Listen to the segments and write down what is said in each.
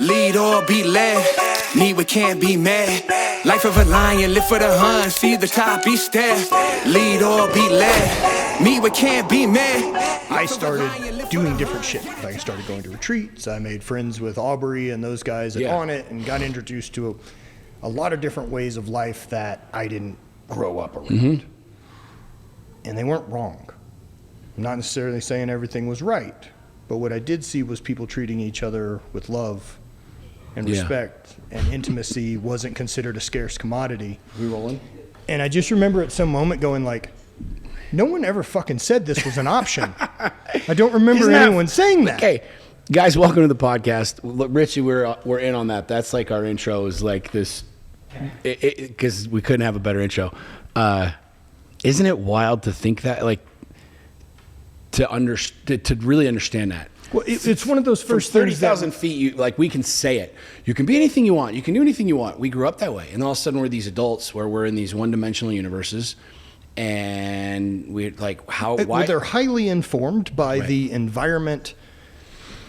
Lead or be led. Me, we can't be mad. Life of a lion, live for the hunt. See the top, be stared. Lead or be led. Me, we can't be mad. I started doing different shit. Like I started going to retreats. I made friends with Aubrey and those guys at On It, and got introduced to a lot of different ways of life that I didn't grow up around. Mm-hmm. And they weren't wrong. I'm not necessarily saying everything was right, but what I did see was people treating each other with love and respect, and intimacy wasn't considered a scarce commodity. We rolling? And I just remember at some moment going like, no one ever fucking said this was an option. I don't remember anyone saying that. Okay, guys, welcome to the podcast. Look, Richie, we're in on that. That's like our intro is like this, because we couldn't have a better intro. Isn't it wild to think that, like, to really understand that? Well, it's one of those first 30,000 feet, we can say it. You can be anything you want. You can do anything you want. We grew up that way. And all of a sudden we're these adults where we're in these one-dimensional universes. And we're like, why? Well, they're highly informed by the environment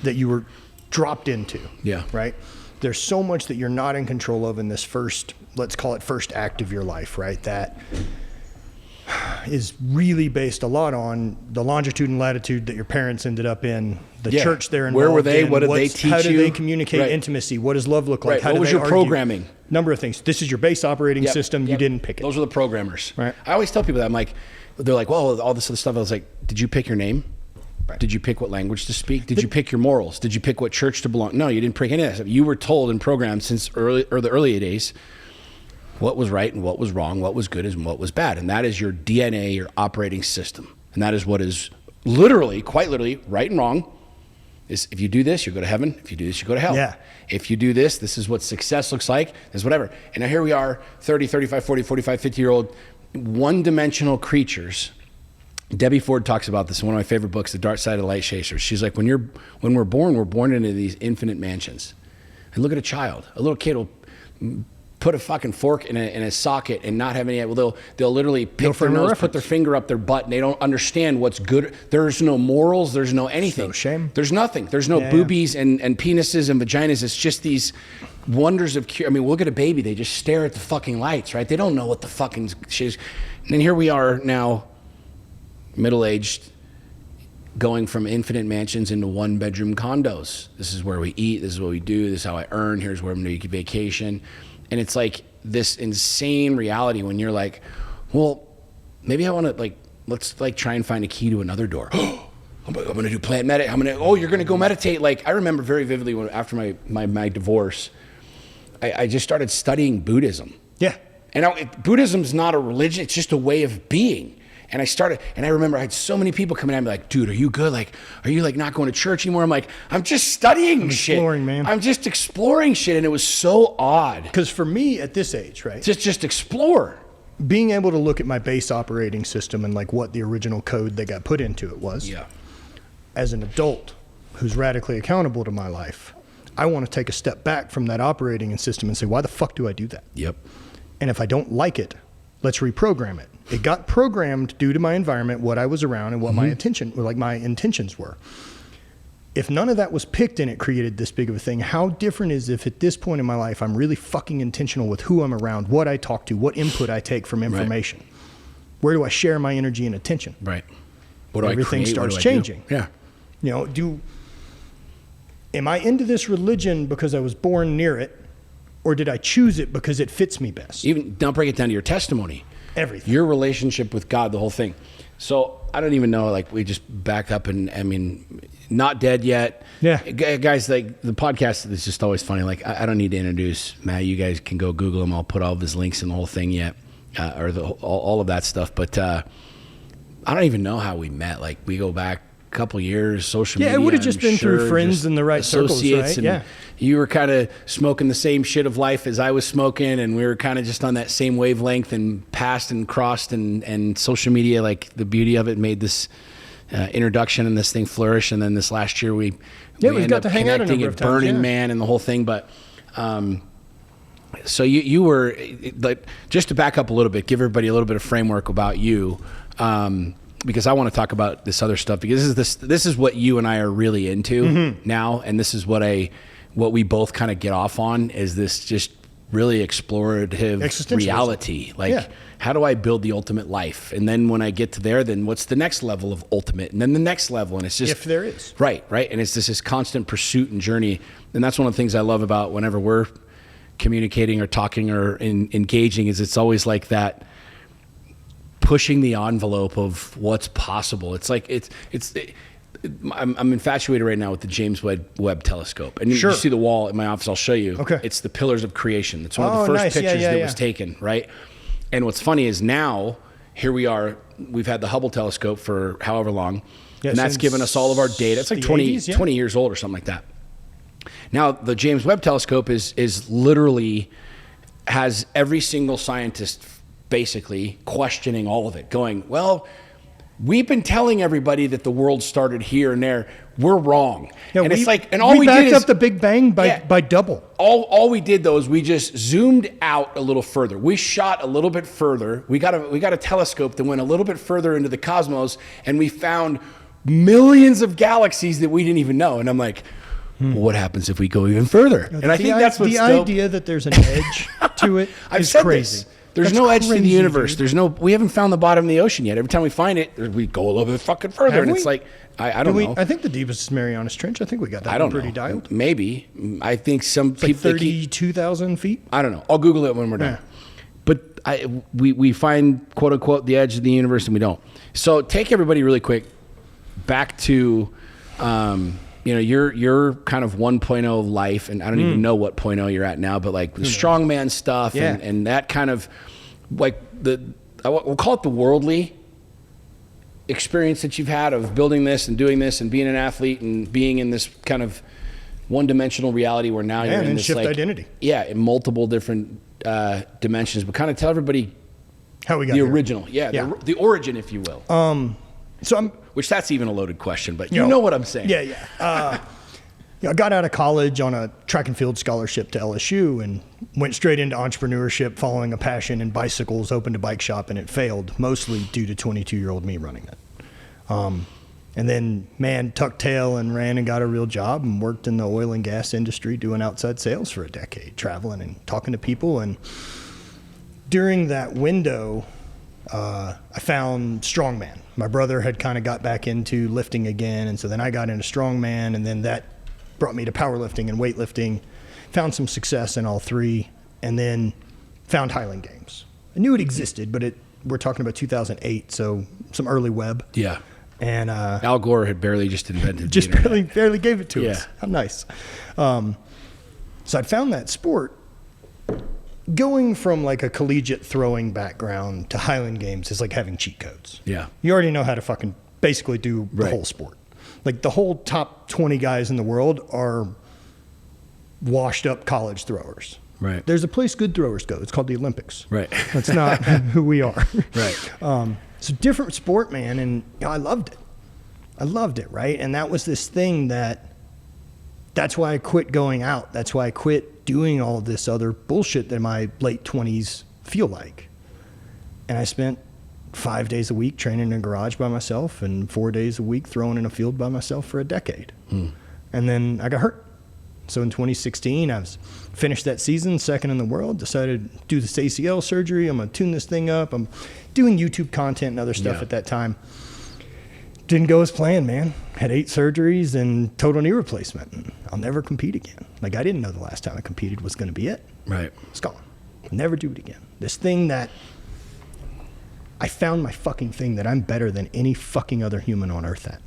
that you were dropped into. Yeah. Right? There's so much that you're not in control of in this first, let's call it first act of your life, right? That is really based a lot on the longitude and latitude that your parents ended up in, the church they're involved in. Where were they? What did they teach you? How do they communicate intimacy? What does love look like? How what was your programming? Number of things. This is your base operating system. You didn't pick it. Those were the programmers. Right. I always tell people that. I'm like, they're like, well, all this other stuff. I was like, did you pick your name? Right. Did you pick what language to speak? Did you pick your morals? Did you pick what church to belong? No, you didn't pick any of that stuff. You were told and programmed since the early days what was right and what was wrong, what was good and what was bad. And that is your DNA, your operating system. And that is what is literally, quite literally, right and wrong. Is if you do this, you go to heaven. If you do this, you go to hell. Yeah. If you do this, this is what success looks like. This is whatever. And now here we are, 30, 35, 40, 45, 50-year-old, one-dimensional creatures. Debbie Ford talks about this in one of my favorite books, The Dark Side of the Light Chasers. She's like, when we're born into these infinite mansions. And look at a child. A little kid will put a fucking fork in a socket and not have any. Well, they'll literally pick their nose, put their finger up their butt, and they don't understand what's good. There's no morals. There's no anything. No shame. There's nothing. There's no boobies and penises and vaginas. It's just these wonders of cure. I mean, look at a baby. They just stare at the fucking lights, right? They don't know what the fucking shit is. And then here we are now, middle-aged, going from infinite mansions into one-bedroom condos. This is where we eat. This is what we do. This is how I earn. Here's where I'm going to vacation. And it's like this insane reality when you're like, well, maybe I want to let's try and find a key to another door. I'm going to do plant meditate. You're going to go meditate. Like I remember very vividly when after my divorce, I just started studying Buddhism. Yeah. And Buddhism's not a religion. It's just a way of being. And I remember I had so many people coming at me like, dude, are you good? Like, are you like not going to church anymore? I'm like, I'm just studying shit. Exploring, man. I'm just exploring shit. And it was so odd. Because for me at this age, right? Just explore. Being able to look at my base operating system and like what the original code that got put into it was. Yeah. As an adult who's radically accountable to my life, I want to take a step back from that operating system and say, why the fuck do I do that? Yep. And if I don't like it, let's reprogram it. It got programmed due to my environment, what I was around, and what my intentions were. If none of that was picked and it created this big of a thing, how different is if at this point in my life I'm really fucking intentional with who I'm around, what I talk to, what input I take from information? Right. Where do I share my energy and attention? Right. Everything starts changing. Yeah. You know, am I into this religion because I was born near it, or did I choose it because it fits me best? Even now, break it down to your testimony. Everything. Your relationship with God, the whole thing. So I don't even know, like we just back up and I mean, not dead yet. Yeah. Guys, like the podcast is just always funny. Like I don't need to introduce Matt. You guys can go Google him. I'll put all of his links in the whole thing yet, or all of that stuff. But I don't even know how we met. Like we go back a couple years, social media. Yeah, it would have just been through friends in the right circles, right? And yeah. You were kind of smoking the same shit of life as I was smoking, and we were kind of just on that same wavelength and passed and crossed, and social media, like the beauty of it, made this introduction and this thing flourish. And then this last year we got to hang out a number of times, Burning Man and the whole thing. But so you were like, just to back up a little bit, give everybody a little bit of framework about you. Because I want to talk about this other stuff, because this is what you and I are really into now, and this is what what we both kind of get off on is this just really explorative reality. Like, how do I build the ultimate life? And then when I get to there, then what's the next level of ultimate? And then the next level. And it's just... if there is. Right. And it's this constant pursuit and journey. And that's one of the things I love about whenever we're communicating or talking or engaging, is it's always like that pushing the envelope of what's possible. It's like, I'm infatuated right now with the James Webb telescope. And you see the wall in my office, I'll show you. Okay. It's the Pillars of Creation. It's one of the first pictures that was taken, right? And what's funny is now, here we are, we've had the Hubble telescope for however long, and that's given us all of our data. It's like 20 years old or something like that. Now, the James Webb telescope is literally, has every single scientist basically questioning all of it, going, well, we've been telling everybody that the world started here and there. We're wrong. Yeah, and it's like, and all we backed did up the Big Bang by double. All we did though is we just zoomed out a little further. We shot a little bit further. We got a telescope that went a little bit further into the cosmos, and we found millions of galaxies that we didn't even know. And I'm like, well, what happens if we go even further? And I think that's what's the dope. idea that there's an edge to it is crazy. There's no edge to the universe. Dude. We haven't found the bottom of the ocean yet. Every time we find it, we go a little bit fucking further. It's like, I don't know. I think the deepest is Marianas Trench. I think we got that one pretty dialed. Maybe. I think some people... like 32,000 feet? I don't know. I'll Google it when we're done. But we find, quote unquote, the edge of the universe, and we don't. So take everybody really quick back to... your kind of 1.0 life, and I don't even know what 0.0 you're at now, but like the strongman stuff and that kind of like we'll call it the worldly experience that you've had of building this and doing this and being an athlete and being in this kind of one-dimensional reality where now you're in this shift identity. Yeah, in multiple different dimensions, but kind of tell everybody how we got the there. original, the origin, if you will. Which that's even a loaded question, but you know what I'm saying. I got out of college on a track and field scholarship to LSU and went straight into entrepreneurship, following a passion in bicycles, opened a bike shop, and it failed, mostly due to 22-year-old me running it. And then, tucked tail and ran and got a real job and worked in the oil and gas industry doing outside sales for a decade, traveling and talking to people. And during that window, I found strongman. My brother had kind of got back into lifting again, and so then I got into strongman, and then that brought me to powerlifting and weightlifting. Found some success in all three, and then found Highland Games. I knew it existed, but we're talking about 2008, so some early web. Yeah. And Al Gore had barely just invented just barely gave it to us. How nice. So I'd found that sport. Going from like a collegiate throwing background to Highland Games is like having cheat codes. Yeah. You already know how to fucking basically do the whole sport. Like the whole top 20 guys in the world are washed up college throwers. Right. There's a place good throwers go. It's called the Olympics. Right. That's not who we are. Right. It's a different sport, man. And I loved it. Right. And that was this thing that's why I quit going out. That's why I quit doing all this other bullshit that my late 20s feel like. And I spent 5 days a week training in a garage by myself and 4 days a week throwing in a field by myself for a decade. And then I got hurt. So in 2016, I finished that season, second in the world, decided to do this ACL surgery. I'm going to tune this thing up. I'm doing YouTube content and other stuff at that time. Didn't go as planned, man. Had 8 surgeries and total knee replacement. And I'll never compete again. Like, I didn't know the last time I competed was going to be it. Right. It's gone. I'll never do it again. This thing that I found my fucking thing that I'm better than any fucking other human on earth at.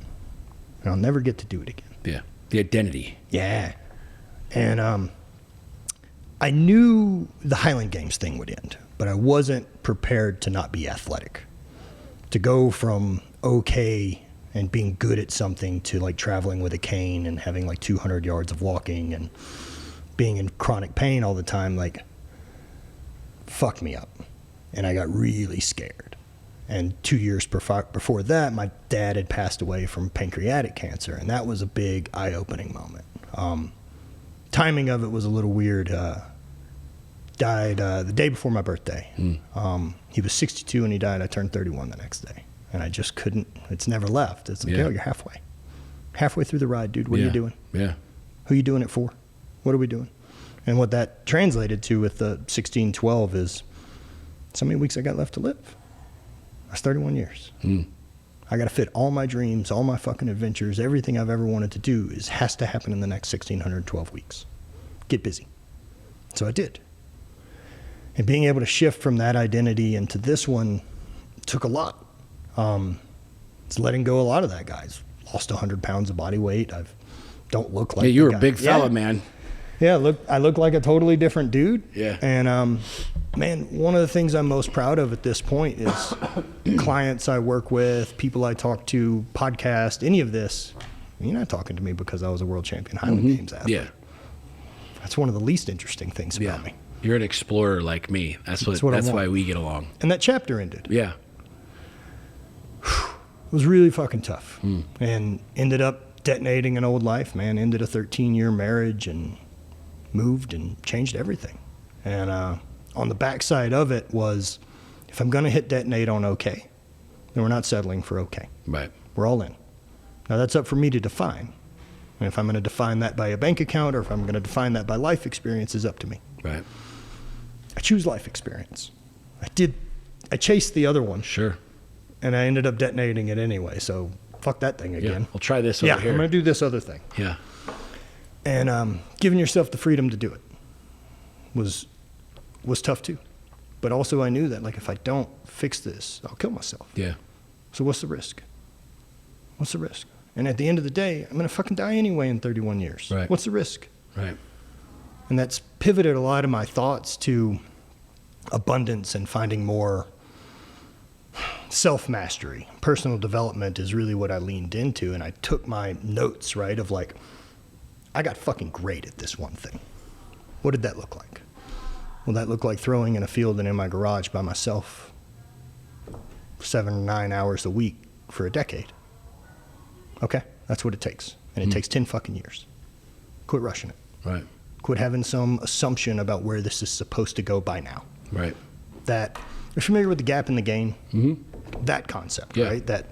And I'll never get to do it again. Yeah. The identity. Yeah. And I knew the Highland Games thing would end, but I wasn't prepared to not be athletic. To go from okay and being good at something to like traveling with a cane and having like 200 yards of walking and being in chronic pain all the time, like, fucked me up. And I got really scared. And 2 years before that, my dad had passed away from pancreatic cancer, and that was a big eye-opening moment. Timing of it was a little weird. Died the day before my birthday. He was 62 and he died. I turned 31 the next day. And I just couldn't, it's never left. It's like, yo, you're halfway. Halfway through the ride, dude. What are you doing? Yeah. Who are you doing it for? What are we doing? And what that translated to with the 16-12 is so many weeks I got left to live. That's 31 years. I got to fit all my dreams, all my fucking adventures, everything I've ever wanted to do has to happen in the next 1,612 weeks. Get busy. So I did. And being able to shift from that identity into this one took a lot. It's letting go a lot of that, guys. Lost 100 pounds of body weight. Don't look like you were a big fella, man. Yeah, I look like a totally different dude. Yeah. And man, one of the things I'm most proud of at this point is clients I work with, people I talk to, podcast, any of this. You're not talking to me because I was a world champion Highland Games athlete. Yeah. That's one of the least interesting things about me. You're an explorer like me. That's why we get along. And that chapter ended. Yeah. It was really fucking tough. And ended up detonating an old life, man. Ended a 13-year marriage and moved and changed everything. And on the backside of it was, if I'm going to hit detonate on okay, then we're not settling for okay. Right. We're all in. Now that's up for me to define. And if I'm going to define that by a bank account or if I'm going to define that by life experience is up to me. Right. I choose life experience. I chased the other one. Sure. And I ended up detonating it anyway. So fuck that thing again. Yeah. We'll try this over here. I'm going to do this other thing. Yeah. And giving yourself the freedom to do it was tough too. But also I knew that, like, if I don't fix this, I'll kill myself. Yeah. So what's the risk? What's the risk? And at the end of the day, I'm going to fucking die anyway in 31 years. Right. What's the risk? Right. And that's pivoted a lot of my thoughts to abundance and finding more self-mastery. Personal development is really what I leaned into. And I took my notes, right, of like, I got fucking great at this one thing. What did that look like? Well, that looked like throwing in a field and in my garage by myself 7 or 9 hours a week for a decade. Okay, that's what it takes. And it takes 10 fucking years. Quit rushing it. Right. Quit having some assumption about where this is supposed to go by now. Right. That, you're familiar with the gap in the gain? That concept, right? That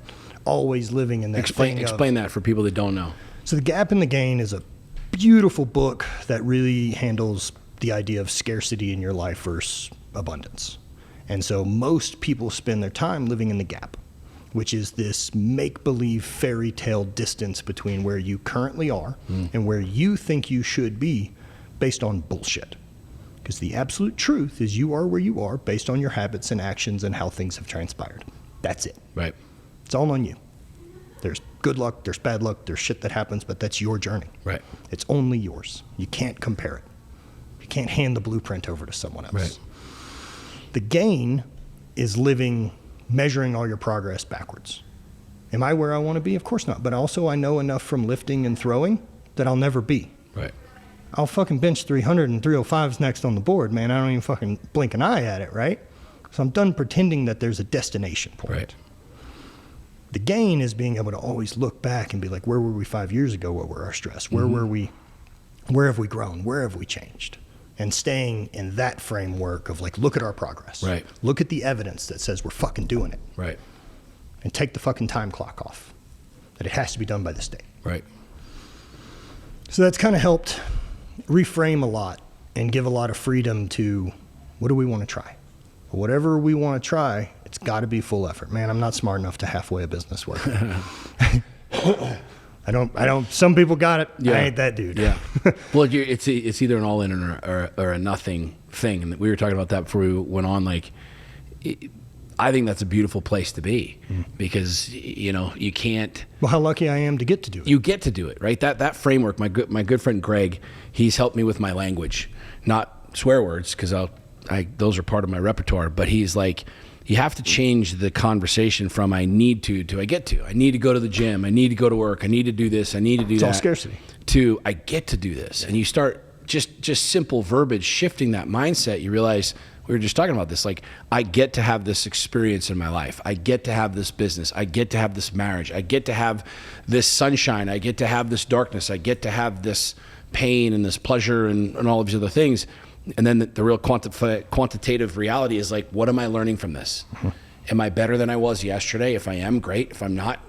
always living in that Explain that for people that don't know. So the gap in the gain is a beautiful book that really handles the idea of scarcity in your life versus abundance. And so most people spend their time living in the gap, which is this make-believe fairy tale distance between where you currently are and where you think you should be based on bullshit. Because the absolute truth is you are where you are based on your habits and actions and how things have transpired. That's it. Right. It's all on you. There's good luck, there's bad luck, there's shit that happens, but that's your journey. Right. It's only yours. You can't compare it. You can't hand the blueprint over to someone else. Right. The gain is measuring all your progress backwards. Am I where I want to be? Of course not. But also I know enough from lifting and throwing that I'll never be. Right. I'll fucking bench 300 and 305's next on the board, man. I don't even fucking blink an eye at it, right? So I'm done pretending that there's a destination point. Right. The gain is being able to always look back and be like, where were we 5 years ago? What were our stress? Where were we? Where have we grown? Where have we changed? And staying in that framework of like, look at our progress. Right. Look at the evidence that says we're fucking doing it. Right. And take the fucking time clock off. That it has to be done by this date. Right. So that's kind of helped reframe a lot and give a lot of freedom to what do we want to try? Whatever we want to try, it's got to be full effort. Man, I'm not smart enough to halfway a business work. I don't, some people got it. Yeah. I ain't that dude. Yeah. Well, it's either an all in or a nothing thing. And we were talking about that before we went on. Like, I think that's a beautiful place to be because, you can't. Well, how lucky I am to get to do it. You get to do it, right? That framework, my good friend Greg, he's helped me with my language, not swear words because those are part of my repertoire. But he's like, you have to change the conversation from I need to I get to. I need to go to the gym. I need to go to work. I need to do this. I need to do that. It's all scarcity. To I get to do this. And you start just simple verbiage shifting that mindset. You realize we were just talking about this. Like, I get to have this experience in my life. I get to have this business. I get to have this marriage. I get to have this sunshine. I get to have this darkness. I get to have this pain and this pleasure and all of these other things. And then the real quantitative reality is like, what am I learning from this? Am I better than I was yesterday? If I am, great. If I'm not,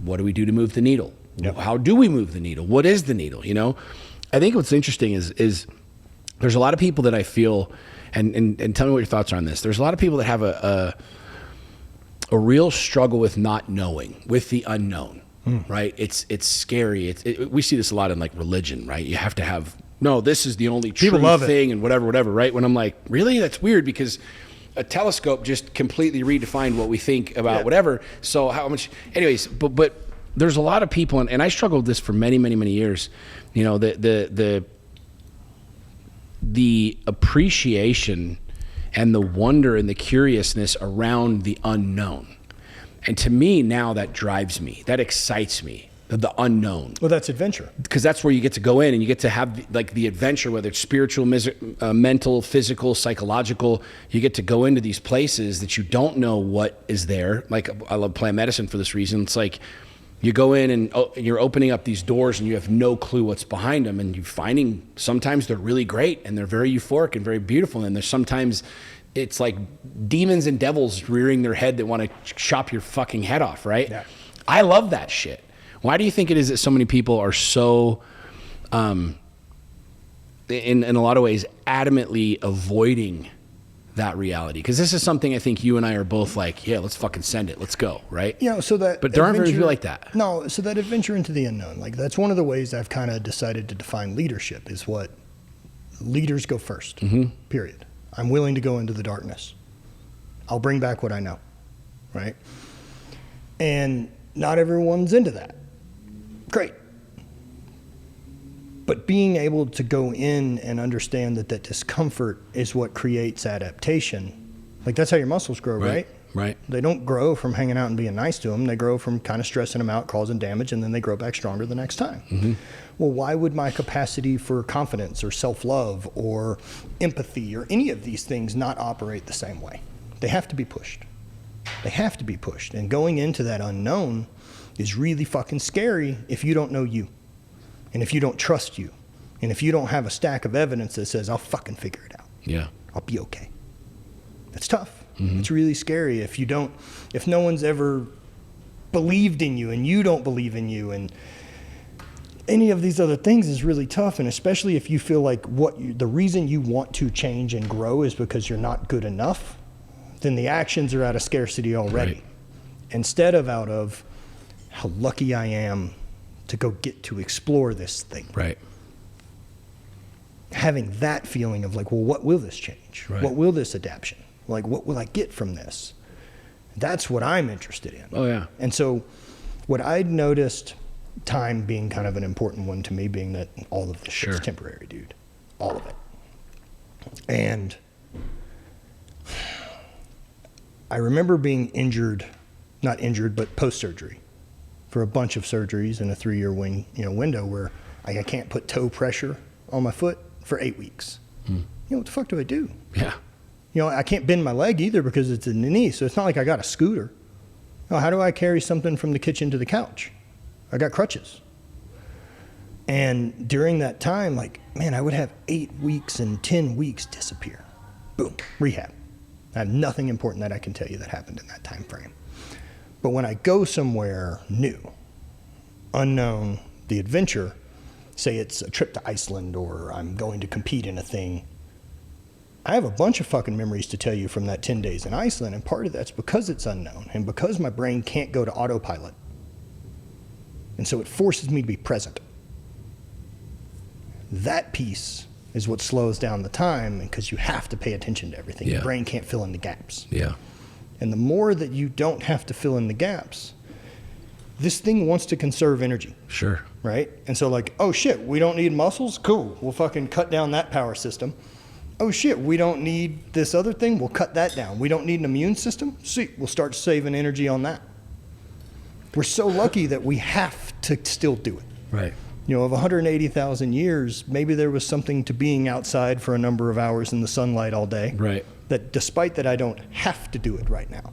what do we do to move the needle? Yep. How do we move the needle? What is the needle, I think what's interesting is there's a lot of people that I feel, and tell me what your thoughts are on this. There's a lot of people that have a real struggle with not knowing, with the unknown, right? It's scary. We see this a lot in like religion, right? You have to have, no, this is the only true thing and whatever, right? When I'm like, really? That's weird, because a telescope just completely redefined what we think about whatever. So how much, anyways, but there's a lot of people, and I struggled with this for many, many, many years. You know, the appreciation and the wonder and the curiousness around the unknown. And to me now, that drives me, that excites me, the unknown. Well, that's adventure. Because that's where you get to go in and you get to have like the adventure, whether it's spiritual, mental, physical, psychological. You get to go into these places that you don't know what is there. Like, I love plant medicine for this reason. It's like you go in and you're opening up these doors and you have no clue what's behind them, and you're finding sometimes they're really great and they're very euphoric and very beautiful, and there's sometimes it's like demons and devils rearing their head that want to chop your fucking head off, right? Yeah. I love that shit. Why do you think it is that so many people are so, in a lot of ways, adamantly avoiding that reality? Because this is something I think you and I are both like, yeah, let's fucking send it, let's go, right? You know, so that, but there aren't very few like that. No, so that adventure into the unknown, like that's one of the ways I've kind of decided to define leadership, is what leaders go first. Period. I'm willing to go into the darkness. I'll bring back what I know, right? And not everyone's into that. Great. But being able to go in and understand that discomfort is what creates adaptation. Like, that's how your muscles grow, right? Right. They don't grow from hanging out and being nice to them. They grow from kind of stressing them out, causing damage, and then they grow back stronger the next time. Well, why would my capacity for confidence or self-love or empathy or any of these things not operate the same way? They have to be pushed. They have to be pushed. And going into that unknown is really fucking scary if you don't know you, and if you don't trust you, and if you don't have a stack of evidence that says, I'll fucking figure it out. Yeah. I'll be okay. That's tough. It's really scary if no one's ever believed in you and you don't believe in you, and any of these other things is really tough. And especially if you feel like the reason you want to change and grow is because you're not good enough, then the actions are out of scarcity already. Right. Instead of out of how lucky I am to go get to explore this thing. Right. Having that feeling of like, well, what will this change? Right. What will this adaptation? Like, what will I get from this? That's what I'm interested in. Oh, yeah. And so what I'd noticed, time being kind of an important one to me, being that all of this shit's temporary, dude. All of it. And I remember being injured, not injured, but post-surgery for a bunch of surgeries in a 3-year window where I can't put toe pressure on my foot for 8 weeks. You know, what the fuck do I do? Yeah. You know, I can't bend my leg either because it's in the knee, so it's not like I got a scooter. No, how do I carry something from the kitchen to the couch? I got crutches. And during that time, like, man, I would have 8 weeks and 10 weeks disappear. Boom, rehab. I have nothing important that I can tell you that happened in that time frame. But when I go somewhere new, unknown, the adventure, say it's a trip to Iceland or I'm going to compete in a thing, I have a bunch of fucking memories to tell you from that 10 days in Iceland, and part of that's because it's unknown and because my brain can't go to autopilot. And so it forces me to be present. That piece is what slows down the time, because you have to pay attention to everything. Your brain can't fill in the gaps. Yeah. And the more that you don't have to fill in the gaps, this thing wants to conserve energy. Sure. Right? And so like, oh shit, we don't need muscles? Cool. We'll fucking cut down that power system. Oh shit, we don't need this other thing? We'll cut that down. We don't need an immune system? Sweet, we'll start saving energy on that. We're so lucky that we have to still do it. Right. You know, of 180,000 years, maybe there was something to being outside for a number of hours in the sunlight all day. Right. That despite that, I don't have to do it right now.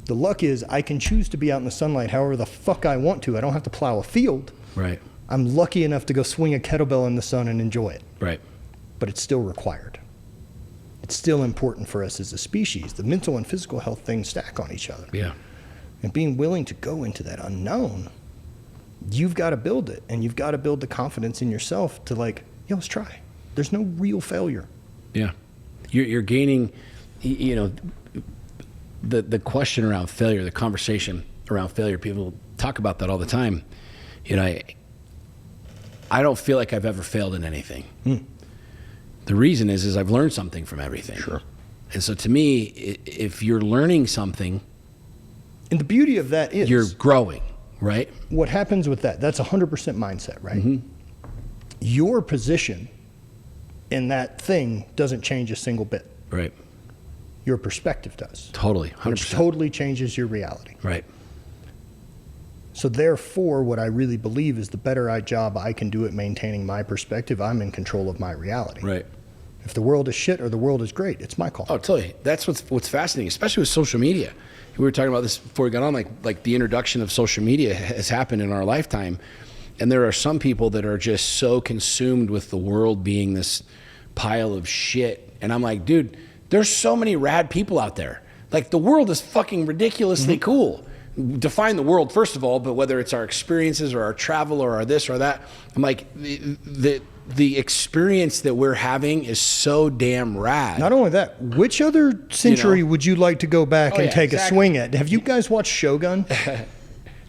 The luck is I can choose to be out in the sunlight however the fuck I want to. I don't have to plow a field. Right. I'm lucky enough to go swing a kettlebell in the sun and enjoy it. Right. But it's still required. It's still important for us as a species. The mental and physical health things stack on each other. Yeah. And being willing to go into that unknown you've got to build it, and you've got to build the confidence in yourself to like, let's try. There's no real failure. Yeah. You're gaining, you know, the question around failure, the conversation around failure, people talk about that all the time. You know, I don't feel like I've ever failed in anything. The reason is I've learned something from everything. Sure. And so to me, if you're learning something, and the beauty of that is you're growing, right? What happens with that? That's 100% mindset, right? Mm-hmm. Your position in that thing doesn't change a single bit. Right. Your perspective does. Totally, 100%. Which totally changes your reality. Right. So therefore, what I really believe is the better job I can do at maintaining my perspective, I'm in control of my reality. Right. If the world is shit or the world is great, it's my call. Oh, totally. That's what's fascinating, especially with social media. We were talking about this before we got on, like the introduction of social media has happened in our lifetime. And there are some people that are just so consumed with the world being this pile of shit. And I'm like, dude, there's so many rad people out there. Like, the world is fucking ridiculously cool. Define the world, first of all, but whether it's our experiences or our travel or our this or that, I'm like, the experience that we're having is so damn rad. Not only that, which other century would you like to go back and take a swing at? Have you guys watched Shogun?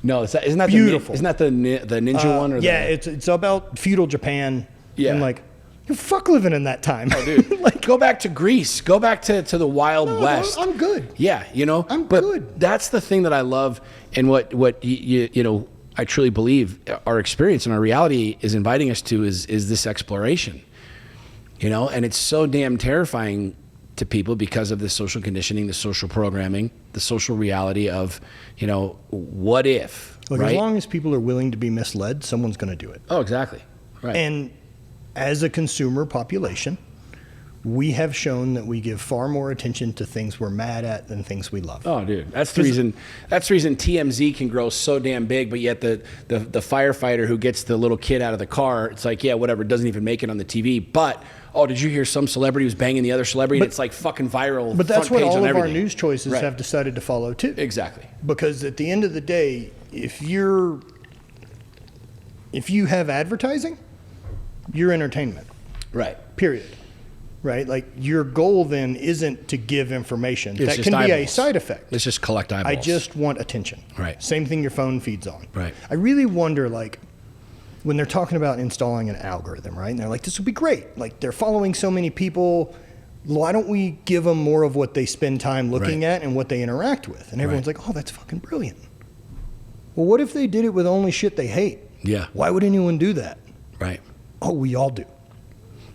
No, isn't that beautiful? Isn't that the ninja one? Or it's about feudal Japan. Yeah. And like, fuck living in that time. Oh, dude. Like, go back to Greece. Go back to the Wild West. I'm good. Yeah, you know. I'm but good. That's the thing that I love, and what you know, I truly believe our experience and our reality is inviting us to is this exploration. You know, and it's so damn terrifying to people because of the social conditioning, the social programming, the social reality of, you know, what if? Look, right? as long as people are willing to be misled, someone's going to do it. Oh, exactly. Right. And as a consumer population, we have shown that we give far more attention to things we're mad at than things we love. Oh, dude, that's the reason. That's the reason TMZ can grow so damn big, but yet the firefighter who gets the little kid out of the car, it's like, yeah, whatever, doesn't even make it on the TV. But did you hear some celebrity was banging the other celebrity? It's like fucking viral. But that's what all of everything. our news choices have decided to follow too. Exactly. Because at the end of the day, if you have advertising, you're entertainment. Right. Period. Right? Like, your goal then isn't to give information. It's that can be a side effect. Let's just collect eyeballs. I just want attention. Right. Same thing your phone feeds on. Right. I really wonder, like, when they're talking about installing an algorithm, right? And they're like, this would be great. Like, they're following so many people. Why don't we give them more of what they spend time looking at and what they interact with? And everyone's like, oh, that's fucking brilliant. Well, what if they did it with only shit they hate? Yeah. Why would anyone do that? Right. Oh, we all do.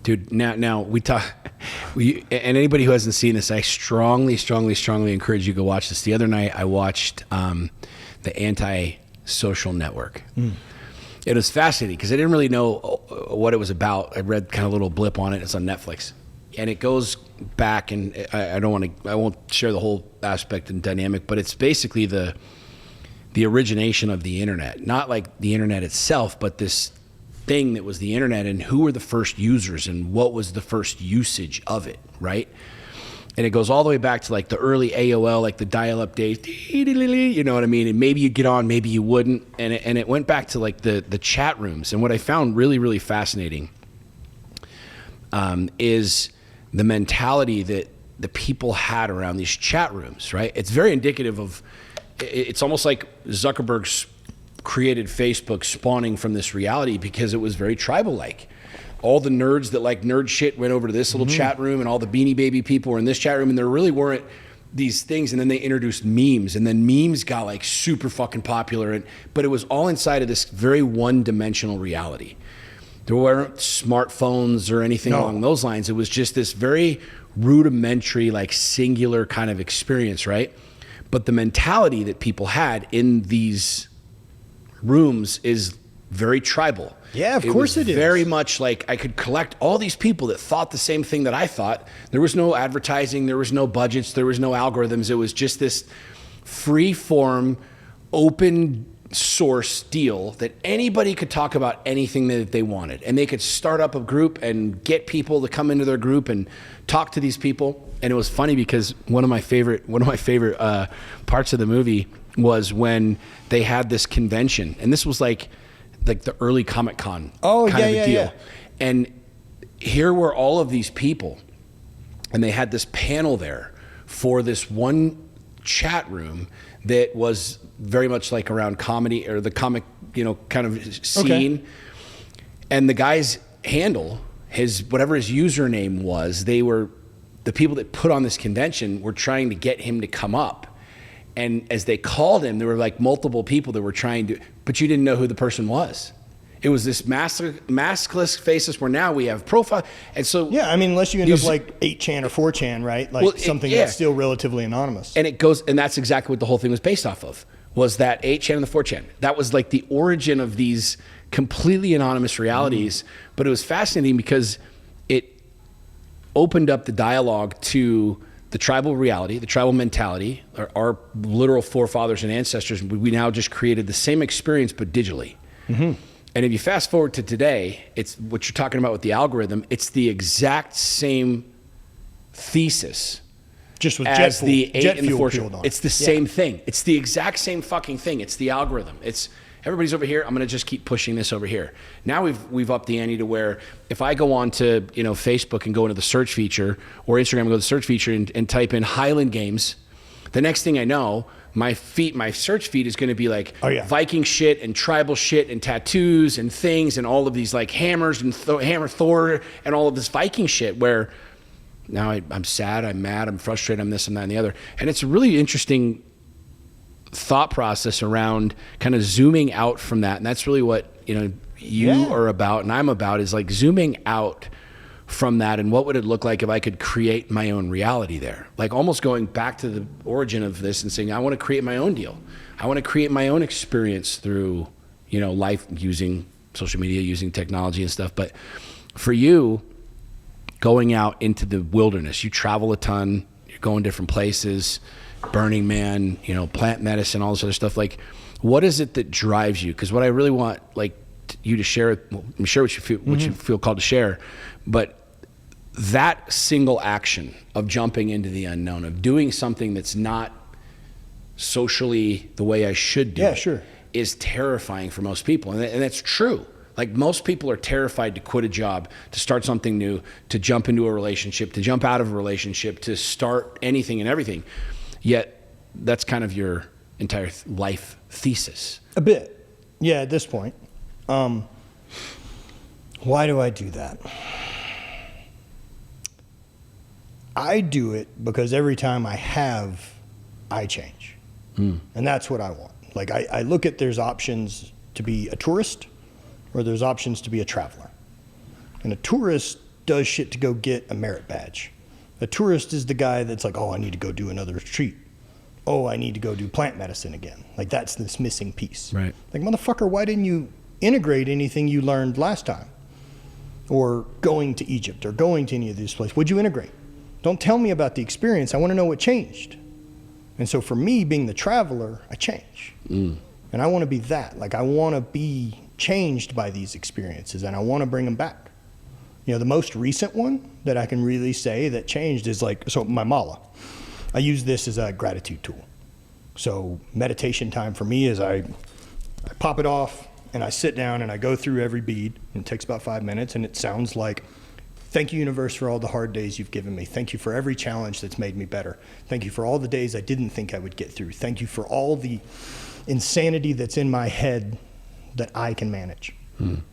Dude, now we talk, and anybody who hasn't seen this, I strongly encourage you to go watch this. The other night I watched the Anti-Social Network. It was fascinating because I didn't really know what it was about. I read kind of a little blip on it. It's on Netflix, and it goes back, and I won't share the whole aspect and dynamic, but it's basically the origination of the internet, not like the internet itself, but this thing that was the internet, and who were the first users and what was the first usage of it, right? And it goes all the way back to like the early AOL, like the dial-up days, you know what I mean? And maybe you'd get on, maybe you wouldn't. And it went back to like the chat rooms. And what I found really, really fascinating is the mentality that the people had around these chat rooms, right? It's very indicative of, it's almost like Zuckerberg's created Facebook spawning from this reality because it was very tribal-like. All the nerds that like nerd shit went over to this little chat room, and all the Beanie Baby people were in this chat room, and there really weren't these things. And then they introduced memes, and then memes got like super fucking popular. But it was all inside of this very one-dimensional reality. There weren't smartphones or anything along those lines. It was just this very rudimentary, like singular kind of experience, right? But the mentality that people had in these rooms is very tribal. Yeah, of course it is. Very much like I could collect all these people that thought the same thing that I thought. There was no advertising, there was no budgets, there was no algorithms. It was just this free form, open source deal that anybody could talk about anything that they wanted. And they could start up a group and get people to come into their group and talk to these people. And it was funny because one of my favorite parts of the movie was when they had this convention. And this was like like the early Comic-Con Oh, kind of a deal. yeah. And here were all of these people, and they had this panel there for this one chat room that was very much like around comedy or the comic, kind of scene. Okay. And the guy's handle, whatever his username was, they were the people that put on this convention were trying to get him to come up. And as they called him, there were like multiple people that were trying to, but you didn't know who the person was. It was this maskless faces where now we have profile. And so, yeah, I mean, unless you end up like 8chan or 4chan, right? Like something that's still relatively anonymous. And and that's exactly what the whole thing was based off of, was that 8chan and the 4chan. That was like the origin of these completely anonymous realities. But it was fascinating because it opened up the dialogue to the tribal reality, the tribal mentality, our literal forefathers and ancestors. We now just created the same experience, but digitally. Mm-hmm. And if you fast forward to today, it's what you're talking about with the algorithm. It's the exact same thesis, just with as the 8 and the 4. It's the same thing. It's the exact same fucking thing. It's the algorithm. It's everybody's over here. I'm going to just keep pushing this over here. Now we've upped the ante to where if I go on to Facebook and go into the search feature, or Instagram and go to the search feature and type in Highland Games, the next thing I know, my search feed is going to be like Viking shit and tribal shit and tattoos and things and all of these like hammers and hammer Thor and all of this Viking shit, where now I'm sad, I'm mad, I'm frustrated, I'm this and that and the other. And it's a really interesting thought process around kind of zooming out from that. And that's really what you are about and I'm about, is like zooming out from that, and what would it look like if I could create my own reality there? Like almost going back to the origin of this and saying, I want to create my own deal. I want to create my own experience through, life, using social media, using technology and stuff. But for you, going out into the wilderness, you travel a ton, you're going different places, Burning Man, plant medicine, all this other stuff. Like, what is it that drives you? Because what I really want, like, you to share what you feel, what you feel called to share, but that single action of jumping into the unknown, of doing something that's not socially the way I should do is terrifying for most people. And that's true. Like, most people are terrified to quit a job, to start something new, to jump into a relationship, to jump out of a relationship, to start anything and everything. Yet that's kind of your entire life thesis. A bit. Yeah, at this point. Why do I do that? I do it because every time I change. And that's what I want. Like, I look at, there's options to be a tourist or there's options to be a traveler. And a tourist does shit to go get a merit badge. A tourist is the guy that's like, oh, I need to go do another retreat. Oh, I need to go do plant medicine again. Like, that's this missing piece. Right. Like, motherfucker, why didn't you integrate anything you learned last time? Or going to Egypt or going to any of these places. What'd you integrate? Don't tell me about the experience. I want to know what changed. And so for me, being the traveler, I change. And I want to be that. Like, I want to be changed by these experiences, and I want to bring them back. The most recent one that I can really say that changed is my mala. I use this as a gratitude tool. So meditation time for me is I pop it off and I sit down and I go through every bead, and it takes about 5 minutes, and it sounds like, thank you, universe, for all the hard days you've given me. Thank you for every challenge that's made me better. Thank you for all the days I didn't think I would get through. Thank you for all the insanity that's in my head that I can manage.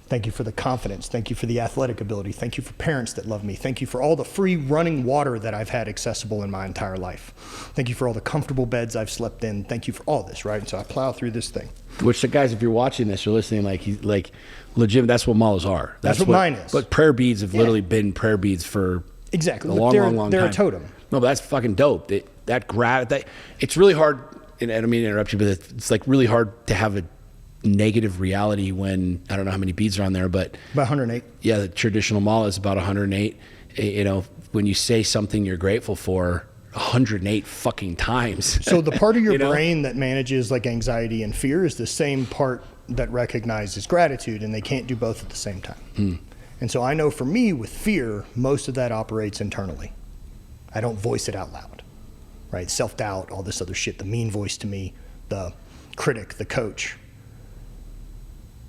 Thank you for the confidence. Thank you for the athletic ability. Thank you for parents that love me. Thank you for all the free running water that I've had accessible in my entire life. Thank you for all the comfortable beds I've slept in. Thank you for all this, right? And so I plow through this thing. Which, the guys, if you're watching this or listening, like legit, that's what malas are. That's what mine is. But prayer beads have literally been prayer beads for exactly a long time. They're a totem. No, but that's fucking dope. It's really hard, and I don't mean to interrupt you, but it's like really hard to have a negative reality when, I don't know how many beads are on there, but about 108. Yeah, the traditional mala is about 108. When you say something you're grateful for 108 fucking times. So the part of your brain that manages like anxiety and fear is the same part that recognizes gratitude, and they can't do both at the same time. And so I know for me with fear, most of that operates internally. I don't voice it out loud, right? Self-doubt, all this other shit, the mean voice to me, the critic, the coach.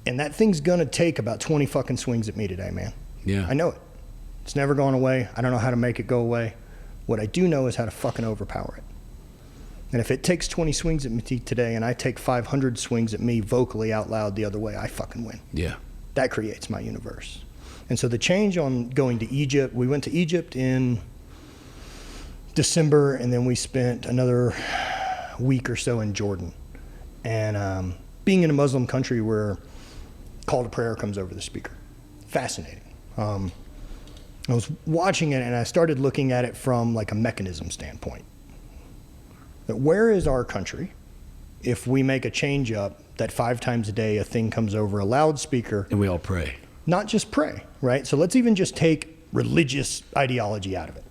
And that thing's gonna take about 20 fucking swings at me today, man. Yeah. I know it. It's never gone away. I don't know how to make it go away. What I do know is how to fucking overpower it. And if it takes 20 swings at me today and I take 500 swings at me vocally out loud the other way, I fucking win. Yeah. That creates my universe. And so the change on going to Egypt, we went to Egypt in December, and then we spent another week or so in Jordan. And being in a Muslim country where call to prayer comes over the speaker, fascinating. I was watching it and I started looking at it from like a mechanism standpoint. That where is our country if we make a change up that 5 times a day a thing comes over a loudspeaker? And we all pray. Not just pray, right? So let's even just take religious ideology out of it.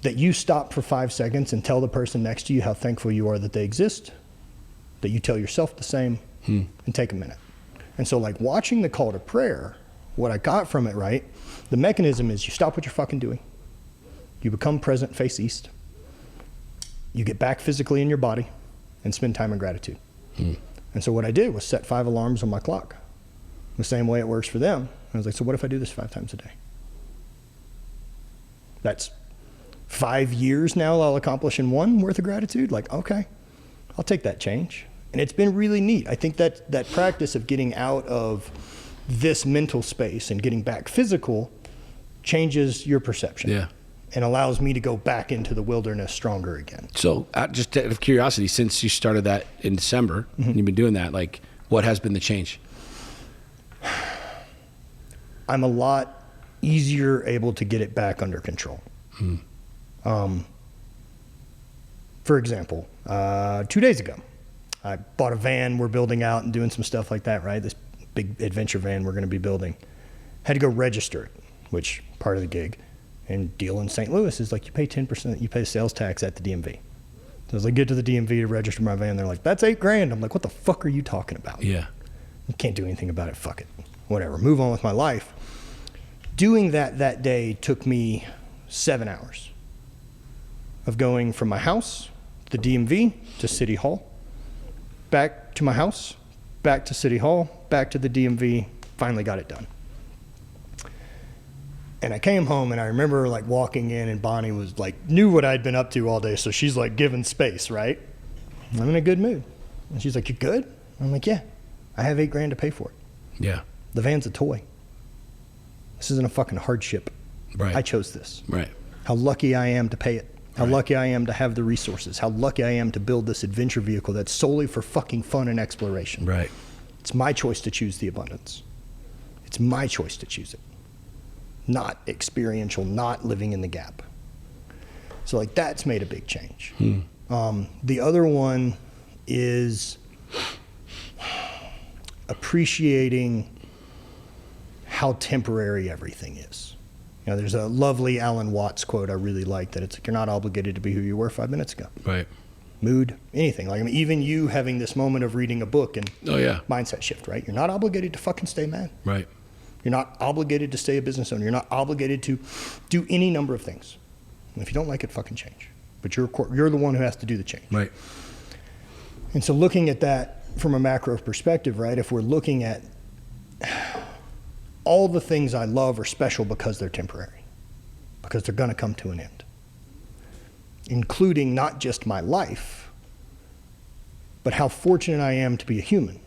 That you stop for 5 seconds and tell the person next to you how thankful you are that they exist. That you tell yourself the same and take a minute. And so like watching the call to prayer, what I got from it, right? The mechanism is you stop what you're fucking doing. You become present, face east. You get back physically in your body and spend time in gratitude. And so what I did was set 5 alarms on my clock. The same way it works for them. I was like, so what if I do this 5 times a day? That's 5 years now I'll accomplish in 1 worth of gratitude. Like, okay, I'll take that change. And it's been really neat. I think that practice of getting out of this mental space and getting back physical changes your perception. Yeah. And allows me to go back into the wilderness stronger again. So just out of curiosity, since you started that in December, and you've been doing that, like what has been the change? I'm a lot easier able to get it back under control. For example, 2 days ago, I bought a van we're building out and doing some stuff like that, right? This big adventure van we're going to be building. Had to go register it, which part of the gig. And deal in St. Louis is like you pay 10%, you pay sales tax at the DMV. So as I get to the DMV to register my van, they're like, that's $8,000. I'm like, what the fuck are you talking about? Yeah. I can't do anything about it. Fuck it. Whatever. Move on with my life. Doing that day took me 7 hours of going from my house, the DMV, to City Hall, back to my house, back to City Hall, back to the DMV, finally got it done. And I came home and I remember like walking in and Bonnie was like, knew what I'd been up to all day. So she's like giving space, right? I'm in a good mood. And she's like, you good? I'm like, yeah, I have $8,000 to pay for it. Yeah. The van's a toy. This isn't a fucking hardship. Right. I chose this. Right. How lucky I am to pay it. How lucky I am to have the resources. How lucky I am to build this adventure vehicle that's solely for fucking fun and exploration. Right. It's my choice to choose the abundance. It's my choice to choose it. Not experiential, not living in the gap. So like that's made a big change. The other one is appreciating how temporary everything is. You know, there's a lovely Alan Watts quote I really like that it's like, you're not obligated to be who you were 5 minutes ago. Right. Mood, anything. Like, I mean, even you having this moment of reading a book and mindset shift, right? You're not obligated to fucking stay mad. Right. You're not obligated to stay a business owner. You're not obligated to do any number of things. And if you don't like it, fucking change. But you're the one who has to do the change. Right. And so looking at that from a macro perspective, right, if we're looking at all the things I love are special because they're temporary, because they're going to come to an end, including not just my life, but how fortunate I am to be a human.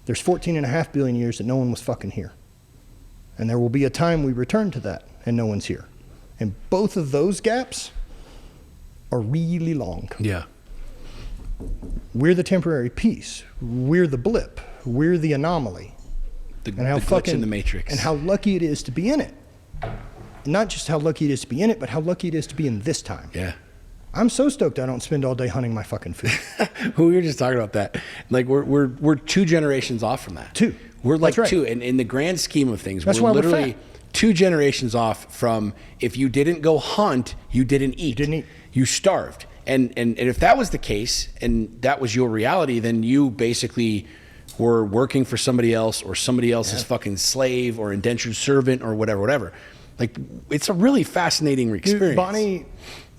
There's 14.5 billion years that no one was fucking here. And there will be a time we return to that and no one's here. And both of those gaps are really long. Yeah. We're the temporary piece. We're the blip. We're the anomaly. The glitch in the matrix. And how lucky it is to be in it. Not just how lucky it is to be in it, but how lucky it is to be in this time. Yeah. I'm so stoked I don't spend all day hunting my fucking food. We were just talking about that. Like we're 2 generations off from that. 2. We're like That's right. 2, and in the grand scheme of things, That's we're why we're literally fat. 2 generations off from if you didn't go hunt, you didn't eat. Didn't eat. You starved. And if that was the case and that was your reality, then you basically were working for somebody else or somebody else's fucking slave or indentured servant or whatever. Like, it's a really fascinating experience. Dude,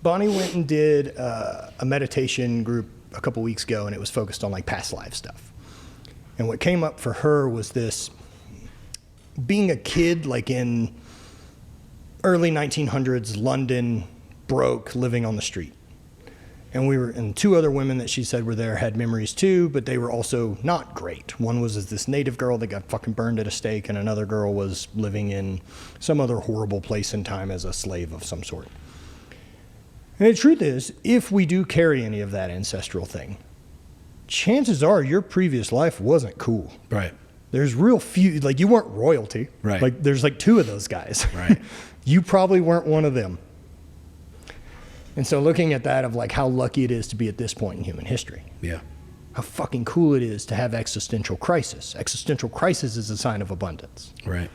Bonnie went and did a meditation group a couple weeks ago, and it was focused on like past life stuff. And what came up for her was this, being a kid, like in early 1900s, London, broke, living on the street. And two other women that she said were there had memories too, but they were also not great. One was this native girl that got fucking burned at a stake, and another girl was living in some other horrible place and time as a slave of some sort. And the truth is, if we do carry any of that ancestral thing, chances are your previous life wasn't cool. Right. There's real few, like you weren't royalty. Right. Like there's like two of those guys. Right. You probably weren't one of them. And so looking at that of like how lucky it is to be at this point in human history. Yeah. How fucking cool it is to have existential crisis. Existential crisis is a sign of abundance. Right.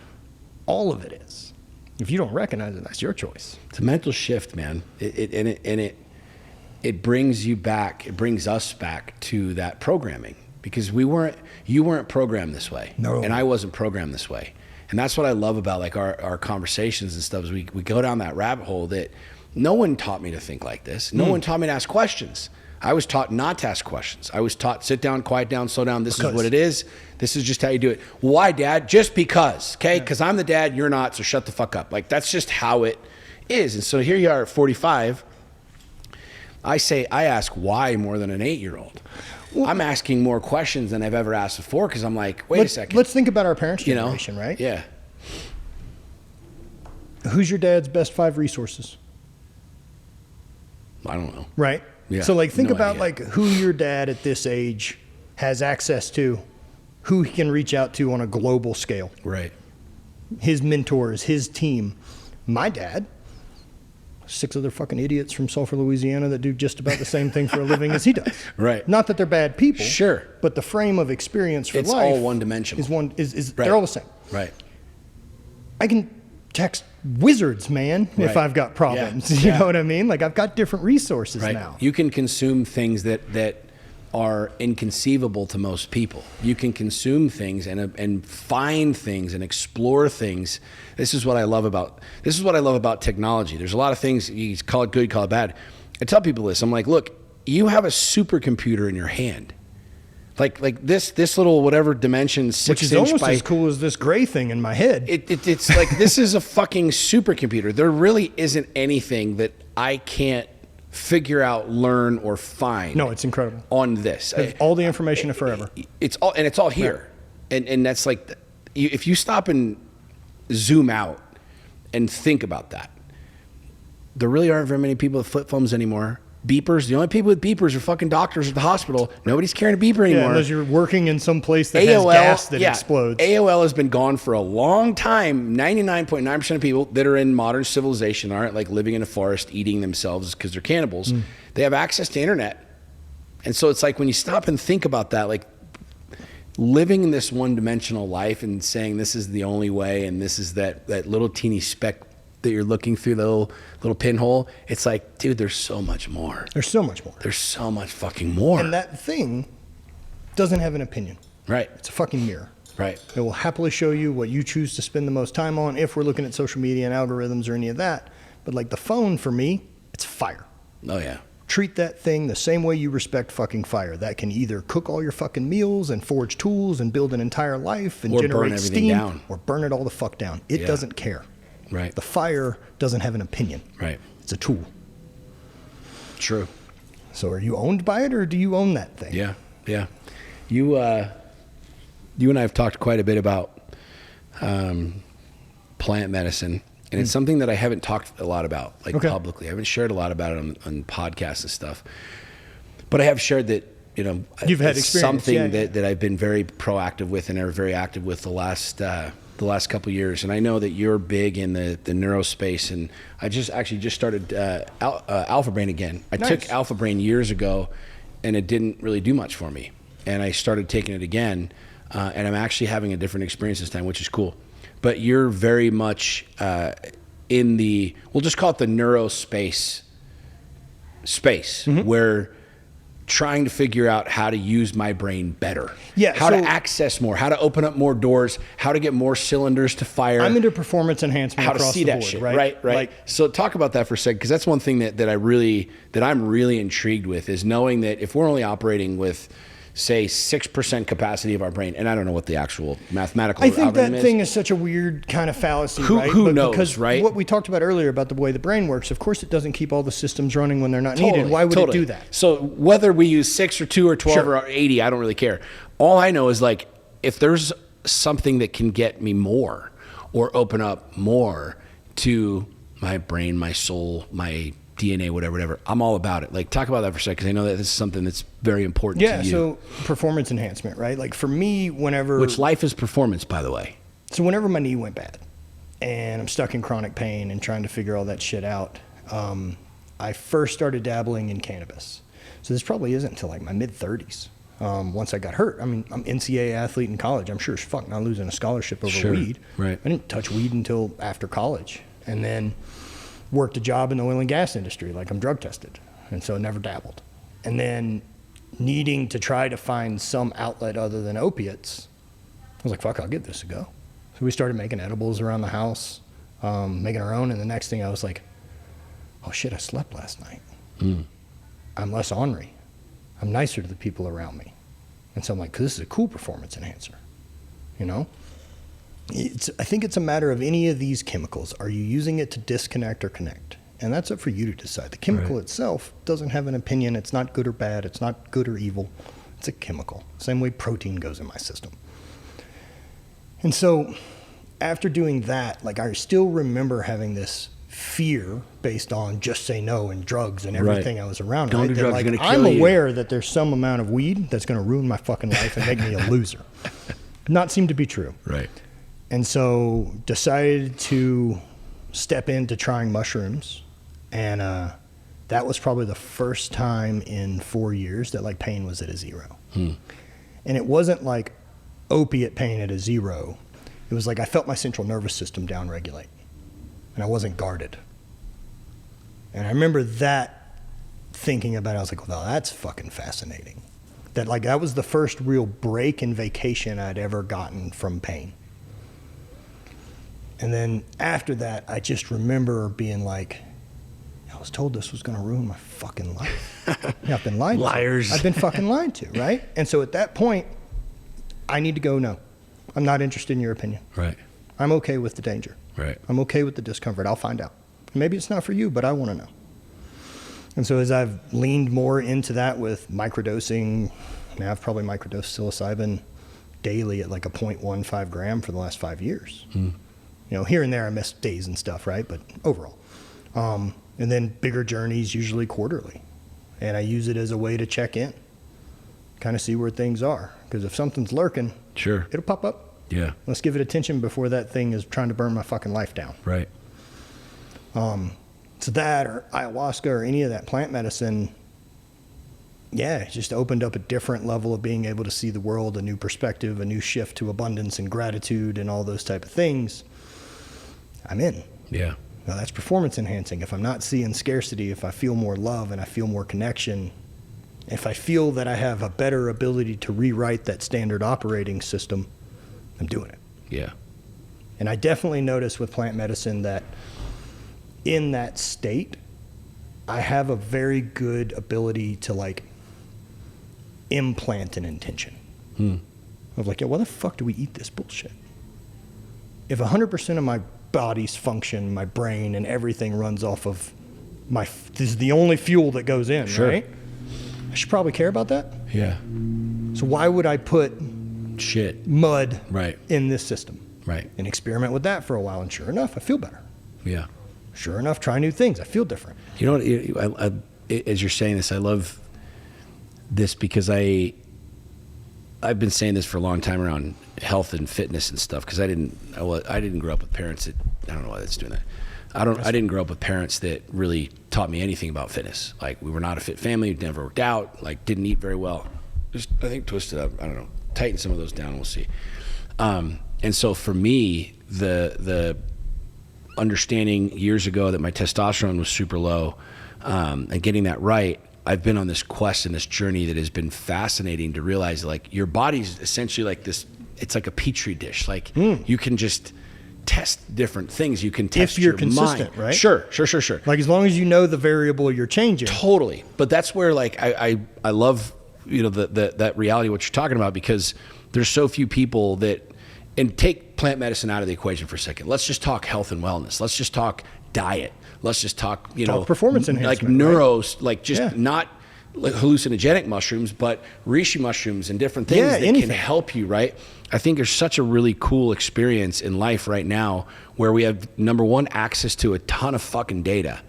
All of it is. If you don't recognize it, that's your choice. It's a mental shift, man. It brings you back. It brings us back to that programming, because you weren't programmed this way. No. And I wasn't programmed this way. And that's what I love about like our conversations and stuff, is we go down that rabbit hole that no one taught me to think like this. No one taught me to ask questions. I was taught not to ask questions. I was taught, sit down, quiet down, slow down. This is what it is. This is just how you do it. Why, Dad? Just because, okay? Because I'm the dad, you're not, so shut the fuck up. Like, that's just how it is. And so here you are at 45. I ask why more than an 8-year-old. Well, I'm asking more questions than I've ever asked before, because I'm like, wait a second. Let's think about our parents' generation, right? Yeah. Who's your dad's best 5 resources? I don't know. Right? Yeah, so like think no about idea. like who your dad at this age has access to, who he can reach out to on a global scale. Right. His mentors, his team. My dad, 6 other fucking idiots from Sulphur, Louisiana that do just about the same thing for a living as he does. Right. Not that they're bad people. Sure. But the frame of experience for It's life all one-dimensional. is Right. they're all the same. Right. I can text wizards, man, if Right. I've got problems. Yeah. You Yeah. know what I mean? Like I've got different resources Right. now. You can consume things that are inconceivable to most people. You can consume things and find things and explore things. This is what I love about technology. There's a lot of things, you call it good, call it bad. I tell people this. I'm like, look, you have a supercomputer in your hand. Like this little whatever dimension 6 Which is inch almost by, as cool as this gray thing in my head. It's like this is a fucking supercomputer. There really isn't anything that I can't figure out, learn, or find. No, it's incredible. On this, Have all the information forever. It's all here, and that's like, if you stop and zoom out and think about that, there really aren't very many people with flip phones anymore. Beepers, the only people with beepers are fucking doctors at the hospital. Nobody's carrying a beeper anymore. Yeah, unless you're working in some place that has gas that explodes. AOL has been gone for a long time. 99.9% of people that are in modern civilization aren't like living in a forest eating themselves because they're cannibals. They have access to internet. And so it's like when you stop and think about that, like living in this one-dimensional life and saying this is the only way and this is that little teeny speck that you're looking through, the little pinhole, it's like, dude, there's so much more. There's so much more. There's so much fucking more. And that thing doesn't have an opinion. Right. It's a fucking mirror. Right. It will happily show you what you choose to spend the most time on, if we're looking at social media and algorithms or any of that. But like the phone, for me, it's fire. Oh, yeah. Treat that thing the same way you respect fucking fire. That can either cook all your fucking meals and forge tools and build an entire life and Or burn generate everything steam, down. or burn it all the fuck down. It Yeah. doesn't care. Right. The fire doesn't have an opinion. Right. It's a tool. True. So are you owned by it, or do you own that thing? Yeah. Yeah. You and I have talked quite a bit about plant medicine, and it's something that I haven't talked a lot about, like publicly. I haven't shared a lot about it on podcasts and stuff. But I have shared that, You've had it's experience, something yeah. that I've been very proactive with and are very active with the last couple of years. And I know that you're big in the neurospace, and I just started Alpha Brain again. I took Alpha Brain years ago, and it didn't really do much for me. And I started taking it again, and I'm actually having a different experience this time, which is cool. But you're very much in the, we'll just call it the neurospace space, where trying to figure out how to use my brain better. Yeah, how to access more, how to open up more doors, how to get more cylinders to fire. I'm into performance enhancement how to across see the that board, shit, right? Right. So talk about that for a second, because that's one thing that I'm really intrigued with, is knowing that if we're only operating with say 6% capacity of our brain. And I don't know what the actual mathematical I think algorithm that thing is such a weird kind of fallacy, right? Who but knows, because right? What we talked about earlier about the way the brain works, of course it doesn't keep all the systems running when they're not needed. Why would it do that? So whether we use 6 or 2 or 12 or 80, I don't really care. All I know is like, if there's something that can get me more or open up more to my brain, my soul, my DNA, whatever, I'm all about it. Like, talk about that for a second, because I know that this is something that's very important to you. Yeah, so performance enhancement, right? Like for me, whenever... Which life is performance, by the way. So whenever my knee went bad and I'm stuck in chronic pain and trying to figure all that shit out, I first started dabbling in cannabis. So this probably isn't until like my mid-30s. Once I got hurt. I mean, I'm NCAA athlete in college. I'm sure as fuck not losing a scholarship over weed. Right. I didn't touch weed until after college. And then worked a job in the oil and gas industry, like I'm drug tested. And so I never dabbled. And then needing to try to find some outlet other than opiates, I was like, fuck, I'll give this a go. So we started making edibles around the house, making our own. And the next thing I was like, oh shit, I slept last night. I'm less ornery. I'm nicer to the people around me. And so I'm like, 'cause this is a cool performance enhancer, you know? I think it's a matter of any of these chemicals. Are you using it to disconnect or connect? And that's up for you to decide. The chemical itself doesn't have an opinion. It's not good or bad. It's not good or evil. It's a chemical. Same way protein goes in my system. And so after doing that, like I still remember having this fear based on just say no and drugs and everything I was around. Don't do drugs, like, gonna kill I'm you. aware that there's some amount of weed that's going to ruin my fucking life and make me a loser. Not seem to be true. Right. And so decided to step into trying mushrooms. And that was probably the first time in 4 years that like pain was at a 0. And it wasn't like opiate pain at a 0. It was like I felt my central nervous system downregulate. And I wasn't guarded. And I remember that thinking about it. I was like, well, that's fucking fascinating. That was the first real break and vacation I'd ever gotten from pain. And then after that, I just remember being like, I was told this was going to ruin my fucking life. Yeah, I've been lied to. Liars. I've been fucking lied to, right? And so at that point, I need to go, no, I'm not interested in your opinion. Right. I'm okay with the danger. Right. I'm okay with the discomfort. I'll find out. Maybe it's not for you, but I want to know. And so as I've leaned more into that with microdosing, now I've probably microdosed psilocybin daily at like a 0.15 gram for the last 5 years. You know, here and there I miss days and stuff, right? But overall. And then bigger journeys, usually quarterly. And I use it as a way to check in, kind of see where things are. Because if something's lurking, Sure. it'll pop up. Yeah. Let's give it attention before that thing is trying to burn my fucking life down. Right. So that or ayahuasca or any of that plant medicine, yeah, it just opened up a different level of being able to see the world, a new perspective, a new shift to abundance and gratitude and all those type of things. I'm in. Yeah. Now that's performance enhancing. If I'm not seeing scarcity, if I feel more love and I feel more connection, if I feel that I have a better ability to rewrite that standard operating system, I'm doing it. Yeah. And I definitely notice with plant medicine that in that state, I have a very good ability to like implant an intention. Of like, yeah, why the fuck do we eat this bullshit? If 100% of my body's function, my brain and everything runs off of this is the only fuel that goes in, Sure. right? I should probably care about that. Yeah. So why would I put Shit. mud Right. in this system? Right. And experiment with that for a while, and sure enough, I feel better. Yeah. Sure enough, try new things. I feel different. You know what? As you're saying this, I love this because I've been saying this for a long time around health and fitness and stuff. Because I didn't grow up with parents that I don't know why that's doing that. I didn't grow up with parents that really taught me anything about fitness. Like we were not a fit family. We never worked out. Like didn't eat very well. Just I think twisted up. I don't know. Tighten some of those down. We'll see. And so for me, the understanding years ago that my testosterone was super low, and getting that right, I've been on this quest and this journey that has been fascinating to realize like your body's essentially like this, it's like a petri dish. Like you can just test different things. You can test If you're your consistent, mind. right? Sure. Like as long as you know the variable you're changing. Totally. But that's where like I love that reality of what you're talking about, because there's so few people that, and take plant medicine out of the equation for a second. Let's just talk health and wellness. Let's just talk diet. Let's just talk, performance enhancement, like neuros, right? Like just not like hallucinogenic mushrooms, but reishi mushrooms and different things that can help you, right? I think there's such a really cool experience in life right now where we have, number one, access to a ton of fucking data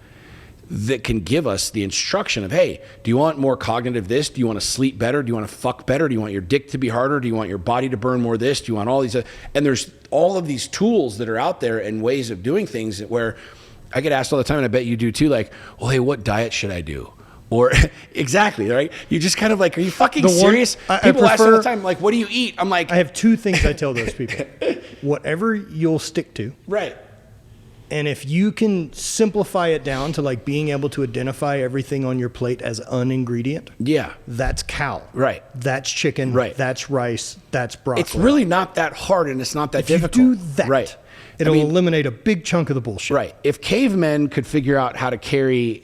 that can give us the instruction of, hey, do you want more cognitive this? Do you want to sleep better? Do you want to fuck better? Do you want your dick to be harder? Do you want your body to burn more this? Do you want all these? And there's all of these tools that are out there and ways of doing things where I get asked all the time, and I bet you do too, like, well, hey, what diet should I do? Or exactly, right? You just kind of like, are you fucking serious? People ask all the time, like, what do you eat? I'm like, I have two things I tell those people. Whatever you'll stick to. Right. And if you can simplify it down to like being able to identify everything on your plate as an ingredient. Yeah. That's cow. Right. That's chicken. Right. That's rice. That's broccoli. It's really not that hard, and it's not that difficult. If you do that, right. It'll eliminate a big chunk of the bullshit. Right. If cavemen could figure out how to carry,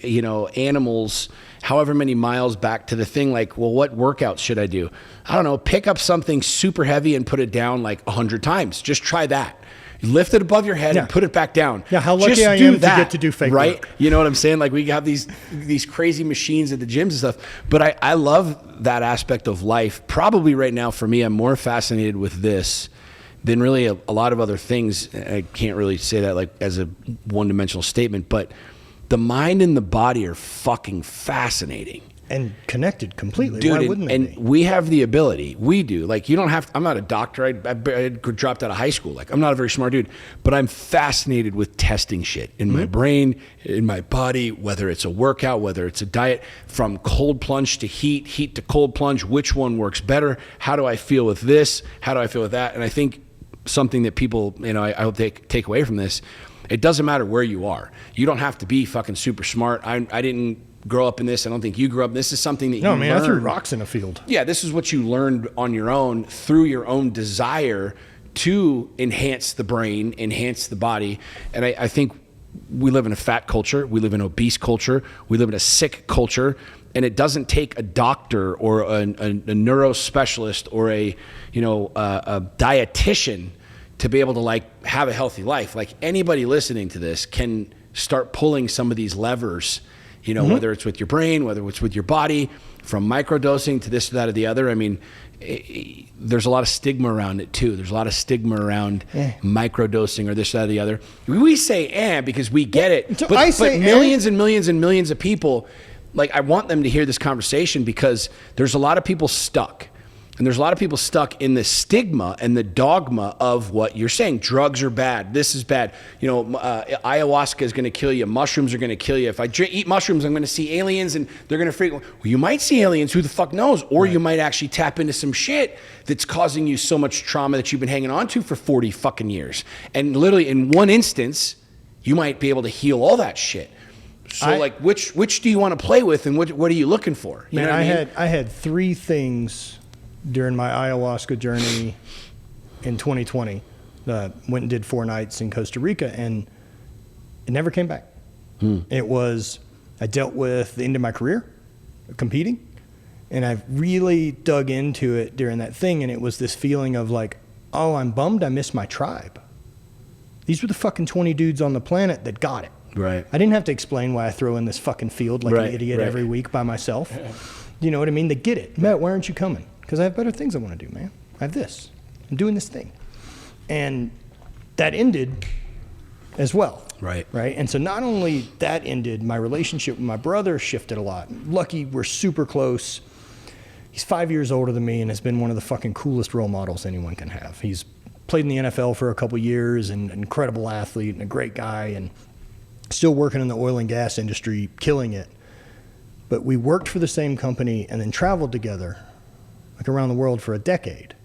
animals however many miles back to the thing, like, well, what workouts should I do? I don't know. Pick up something super heavy and put it down like 100 times. Just try that. Lift it above your head and put it back down. Yeah, how lucky I am to get to do fake right? work. You know what I'm saying? Like, we have these crazy machines at the gyms and stuff. But I love that aspect of life. Probably right now for me, I'm more fascinated with this than really a lot of other things. I can't really say that like as a one-dimensional statement, but the mind and the body are fucking fascinating. And connected completely. Dude, why wouldn't they be? We have the ability. We do. Like, you don't have to, I'm not a doctor. I dropped out of high school. Like, I'm not a very smart dude, but I'm fascinated with testing shit in my brain, in my body, whether it's a workout, whether it's a diet, from cold plunge to heat to cold plunge, which one works better? How do I feel with this? How do I feel with that? And I think something that people, I hope they take away from this, it doesn't matter where you are. You don't have to be fucking super smart. I didn't grow up in this. I don't think you grew up. This is something that you learned. I threw rocks in a field. Yeah, this is what you learned on your own through your own desire to enhance the brain, enhance the body. And I think we live in a fat culture. We live in an obese culture. We live in a sick culture. And it doesn't take a doctor or a neurospecialist or a dietitian to be able to like have a healthy life. Like, anybody listening to this can start pulling some of these levers, whether it's with your brain, whether it's with your body, from microdosing to this, to that, or the other. I mean, there's a lot of stigma around it too. There's a lot of stigma around microdosing or this, that, or the other. We say because we get it, so but millions and millions and millions of people, like, I want them to hear this conversation, because there's a lot of people stuck. And there's a lot of people stuck in the stigma and the dogma of what you're saying. Drugs are bad. This is bad. Ayahuasca is going to kill you. Mushrooms are going to kill you. If I eat mushrooms, I'm going to see aliens and they're going to freak. Well, you might see aliens. Who the fuck knows? Or you might actually tap into some shit that's causing you so much trauma that you've been hanging on to for 40 fucking years. And literally in one instance, you might be able to heal all that shit. So which do you want to play with, and what are you looking for? You know what I mean? I had three things during my ayahuasca journey in 2020. Went and did 4 nights in Costa Rica, and it never came back. It was, I dealt with the end of my career, competing, and I really dug into it during that thing, and it was this feeling of like, oh, I'm bummed I missed my tribe. These were the fucking 20 dudes on the planet that got it. Right. I didn't have to explain why I throw in this fucking field like an idiot every week by myself. You know what I mean? They get it. Matt, why aren't you coming? Because I have better things I want to do, man. I have this. I'm doing this thing. And that ended as well. Right. Right. And so not only that ended, my relationship with my brother shifted a lot. Lucky, we're super close. He's 5 years older than me and has been one of the fucking coolest role models anyone can have. He's played in the NFL for a couple years, and an incredible athlete and a great guy, and still working in the oil and gas industry, killing it. But we worked for the same company and then traveled together like around the world for a decade,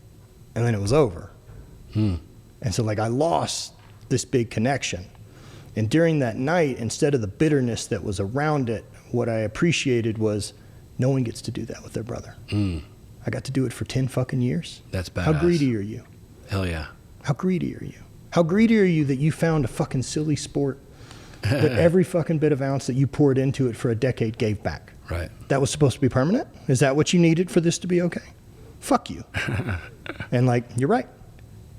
and then it was over. And so like I lost this big connection. And during that night, instead of the bitterness that was around it, what I appreciated was no one gets to do that with their brother. I got to do it for 10 fucking years. That's badass. How greedy are you? Hell yeah. How greedy are you? How greedy are you that you found a fucking silly sport that every fucking bit of ounce that you poured into it for a decade gave back? Right. That was supposed to be permanent? Is that what you needed for this to be okay? Fuck you. And like, you're right.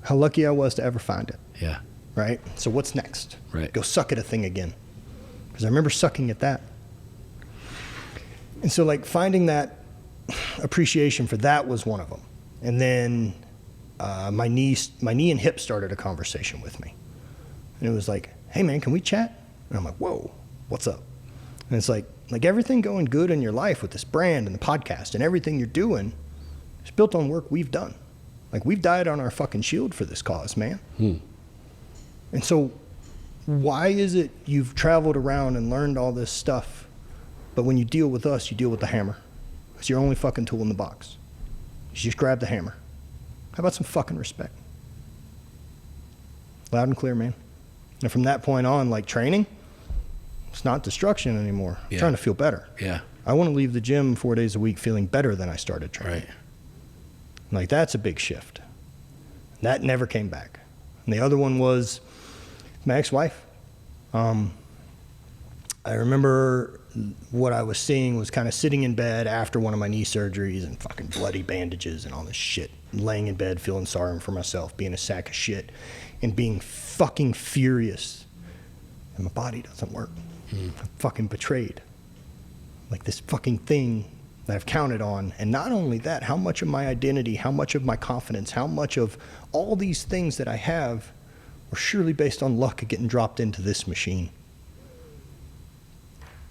How lucky I was to ever find it. Yeah. Right? So what's next? Right. Go suck at a thing again. Because I remember sucking at that. And so like finding that appreciation for that was one of them. And then my knee and hip started a conversation with me. And it was like, hey man, can we chat? And I'm like, whoa, what's up? And it's like everything going good in your life with this brand and the podcast and everything you're doing is built on work we've done. Like we've died on our fucking shield for this cause, man. And so why is it you've traveled around and learned all this stuff, but when you deal with us, you deal with the hammer? It's your only fucking tool in the box. You just grab the hammer. How about some fucking respect? Loud and clear, man. And from that point on, like training, it's not destruction anymore. I'm trying to feel better. Yeah. I want to leave the gym 4 days a week feeling better than I started training. Right. Like that's a big shift. That never came back. And the other one was my ex-wife. I remember what I was seeing was kind of sitting in bed after one of my knee surgeries and fucking bloody bandages and all this shit, laying in bed feeling sorry for myself, being a sack of shit, and being fucking furious. And my body doesn't work. I'm fucking betrayed. Like this fucking thing that I've counted on. And not only that, how much of my identity, how much of my confidence, how much of all these things that I have were surely based on luck of getting dropped into this machine.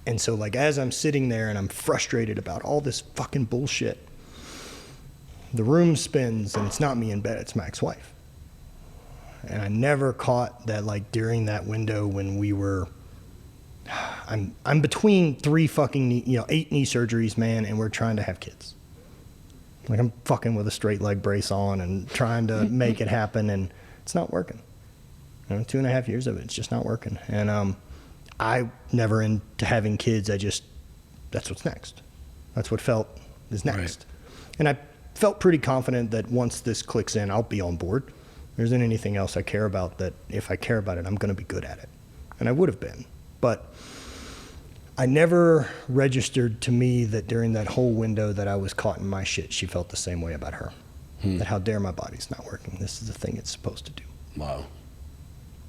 And so like as I'm sitting there and I'm frustrated about all this fucking bullshit, the room spins and it's not me in bed, it's my ex-wife. And I never caught that like during that window when we were, I'm between 8 knee surgeries, man, and we're trying to have kids. Like I'm fucking with a straight leg brace on and trying to make it happen, and it's not working. 2.5 years of it, it's just not working. And I never into having kids. That's what's next. That's what felt is next. Right. And I felt pretty confident that once this clicks in, I'll be on board. There isn't anything else I care about that if I care about it, I'm going to be good at it. And I would have been. But I never registered to me that during that whole window that I was caught in my shit, she felt the same way about her. That how dare my body's not working. This is the thing it's supposed to do. Wow.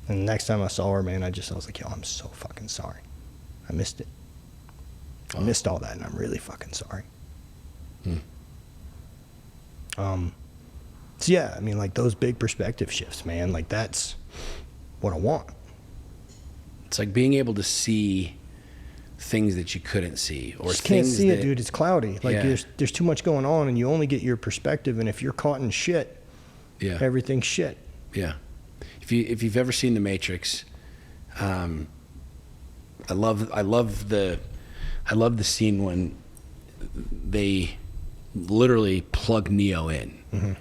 And the next time I saw her, man, I was like, yo, I'm so fucking sorry. I missed it. I missed all that, and I'm really fucking sorry. So yeah, I mean, like those big perspective shifts, man, like that's what I want. It's like being able to see things that you couldn't see, or just can't see that, it, dude. It's cloudy. Like there's too much going on, and you only get your perspective. And if you're caught in shit, everything's shit. Yeah. If you've ever seen The Matrix, I love the scene when they literally plug Neo in. Mm-hmm.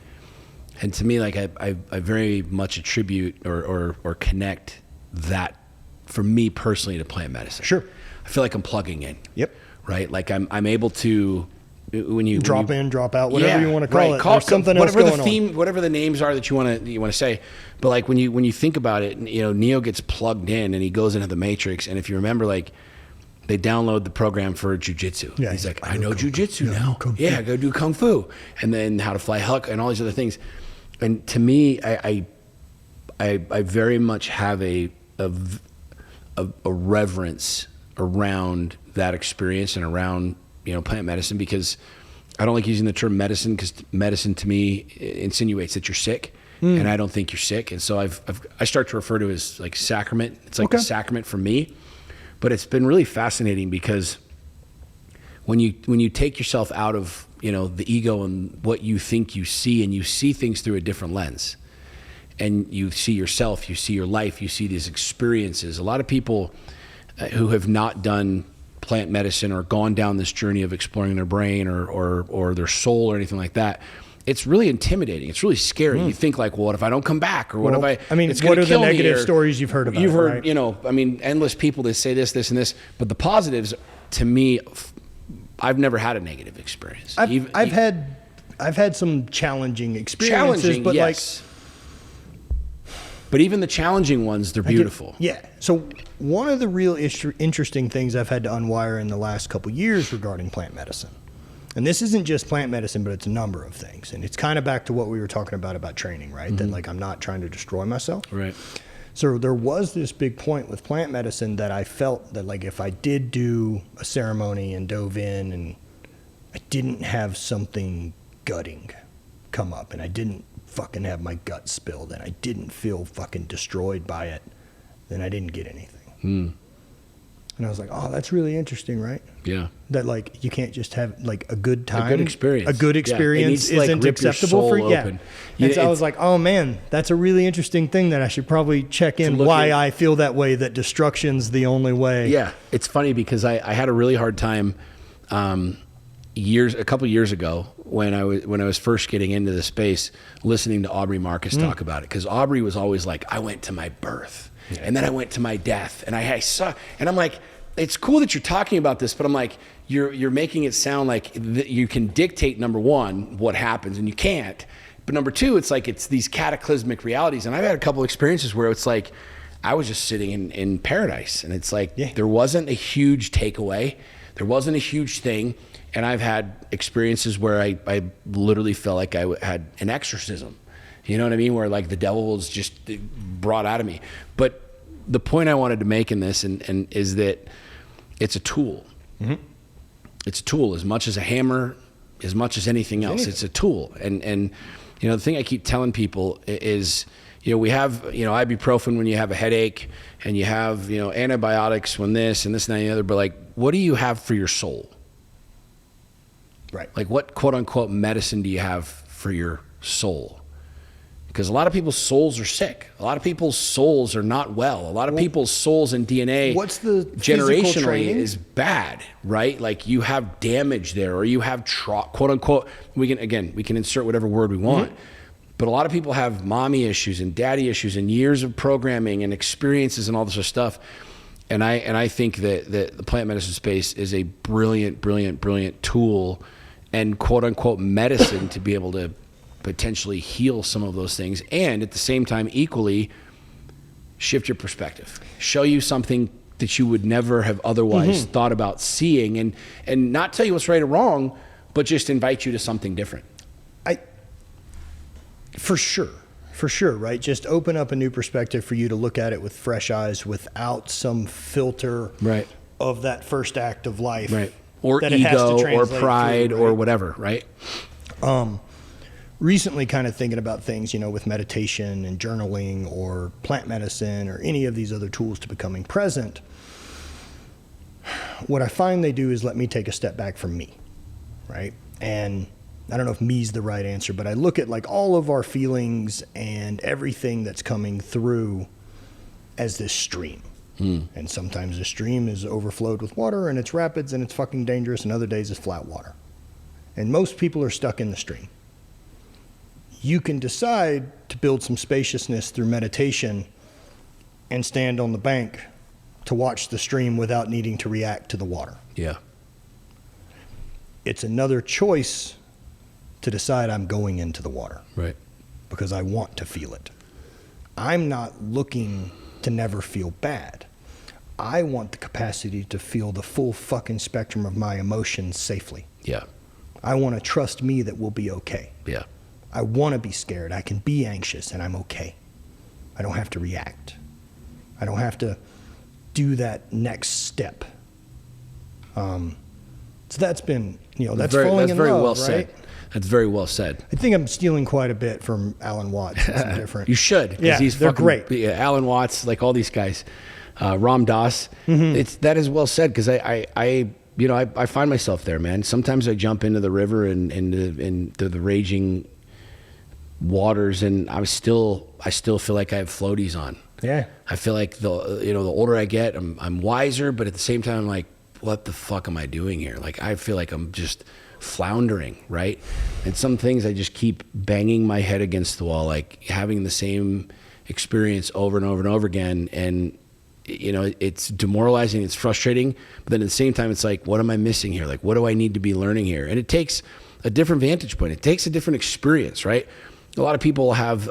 And to me, like I very much attribute or connect that for me personally to plant medicine. Sure. I feel like I'm plugging in. Yep. Right? Like I'm able to when you drop in, drop out, whatever you want to call it. There's something else going on. Whatever the names are that you want to say. But like when you think about it, Neo gets plugged in and he goes into the Matrix, and if you remember, like they download the program for jiu-jitsu. Yeah, he's like, I know jiu-jitsu now. Yeah, go do kung fu, and then how to fly helicopter and all these other things. And to me, I very much have a reverence around that experience and around plant medicine, because I don't like using the term medicine, because medicine to me insinuates that you're sick, and I don't think you're sick. And so I start to refer to it as like sacrament. It's like a sacrament for me. But it's been really fascinating, because when you take yourself out of the ego and what you think you see, and you see things through a different lens, and you see yourself, you see your life, you see these experiences. A lot of people who have not done plant medicine or gone down this journey of exploring their brain or their soul or anything like that, it's really intimidating. It's really scary. You think like, well, what if I don't come back? Or what if I mean, it's what are the negative stories you've heard about? You've heard, right? Endless people that say this, and this. But the positives, to me, I've never had a negative experience. I've had some challenging experiences, but yes. But even the challenging ones, they're beautiful. Yeah. So one of the real interesting things I've had to unwire in the last couple years regarding plant medicine, and this isn't just plant medicine, but it's a number of things. And it's kind of back to what we were talking about training, right? That like I'm not trying to destroy myself. Right. So there was this big point with plant medicine that I felt that like if I did do a ceremony and dove in and I didn't have something gutting come up and I didn't fucking have my gut spilled and I didn't feel fucking destroyed by it, then I didn't get anything. And I was like, oh, that's really interesting, right? Yeah. That like you can't just have like a good time. A good experience. A good experience isn't acceptable for you. Yeah. And so I was like, oh man, that's a really interesting thing that I should probably check in why I feel that way, that destruction's the only way. Yeah. It's funny because I had a really hard time a couple years ago when I was first getting into the space, listening to Aubrey Marcus talk about it. Because Aubrey was always like, I went to my birth. Yeah. And then I went to my death, and I saw, and I'm like, it's cool that you're talking about this, but I'm like, you're making it sound like you can dictate, number one, what happens, and you can't. But number two, it's like it's these cataclysmic realities, and I've had a couple experiences where it's like I was just sitting in paradise, and it's like there wasn't a huge takeaway, there wasn't a huge thing, and I've had experiences where I literally felt like I had an exorcism. You know what I mean? Where like the devil was just brought out of me. But the point I wanted to make in this and is that it's a tool. Mm-hmm. It's a tool as much as a hammer, as much as anything else. It's a tool. And you know, the thing I keep telling people is, you know, we have, you know, ibuprofen when you have a headache, and you have, you know, antibiotics when this and this and the other, but like, what do you have for your soul? Right. Like what quote unquote medicine do you have for your soul? Because a lot of people's souls are sick. A lot of people's souls are not well. A lot of people's souls and DNA generationally is bad, right? Like you have damage there, or you have quote unquote, we can insert whatever word we want. Mm-hmm. But a lot of people have mommy issues and daddy issues and years of programming and experiences and all this sort of stuff. And I think that the plant medicine space is a brilliant tool and quote unquote medicine to be able to potentially heal some of those things, and at the same time equally shift your perspective, show you something that you would never have otherwise thought about seeing, and not tell you what's right or wrong, but just invite you to something different. For sure, right? Just open up a new perspective for you to look at it with fresh eyes without some filter of that first act of life. Right. Or ego or pride or whatever, right? Recently kind of thinking about things, you know, with meditation and journaling or plant medicine or any of these other tools to becoming present, what I find they do is let me take a step back from me, right? And I don't know if me's the right answer, but I look at like all of our feelings and everything that's coming through as this stream. And sometimes the stream is overflowed with water and it's rapids and it's fucking dangerous, and other days it's flat water. And most people are stuck in the stream. You can decide to build some spaciousness through meditation and stand on the bank to watch the stream without needing to react to the water. Yeah. It's another choice to decide I'm going into the water. Right. Because I want to feel it. I'm not looking to never feel bad. I want the capacity to feel the full fucking spectrum of my emotions safely. Yeah. I want to trust me that we'll be okay. Yeah. I want to be scared. I can be anxious and I'm okay. I don't have to react. I don't have to do that next step. So that's been, you know, that's falling in love, right? That's very well said. I think I'm stealing quite a bit from Alan Watts. Something different. You should. Yeah, they're great. Yeah, Alan Watts, like all these guys. Ram Dass. That is well said, because I find myself there, man. Sometimes I jump into the river and into the raging waters, and I still feel like I have floaties on. Yeah. I feel like the older I get, I'm wiser, but at the same time I'm like, what the fuck am I doing here? Like I feel like I'm just floundering, right? And some things I just keep banging my head against the wall, like having the same experience over and over and over again, and you know, it's demoralizing, it's frustrating, but then at the same time it's like, what am I missing here? Like, what do I need to be learning here? And it takes a different vantage point. It takes a different experience, right? A lot of people have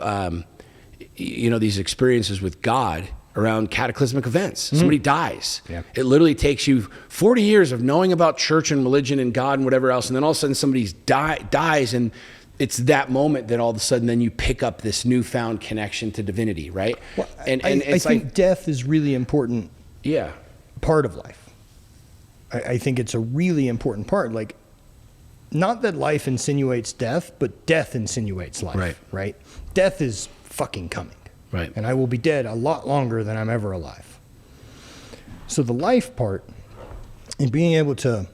these experiences with God around cataclysmic events. Somebody dies. Yeah. It literally takes you 40 years of knowing about church and religion and God and whatever else, and then all of a sudden somebody dies, and it's that moment that all of a sudden then you pick up this newfound connection to divinity, right? Well, I think death is really important. Yeah. Part of life. I think it's a really important part. Like, not that life insinuates death, but death insinuates life. Right? Death is fucking coming. Right. And I will be dead a lot longer than I'm ever alive. So the life part and being able to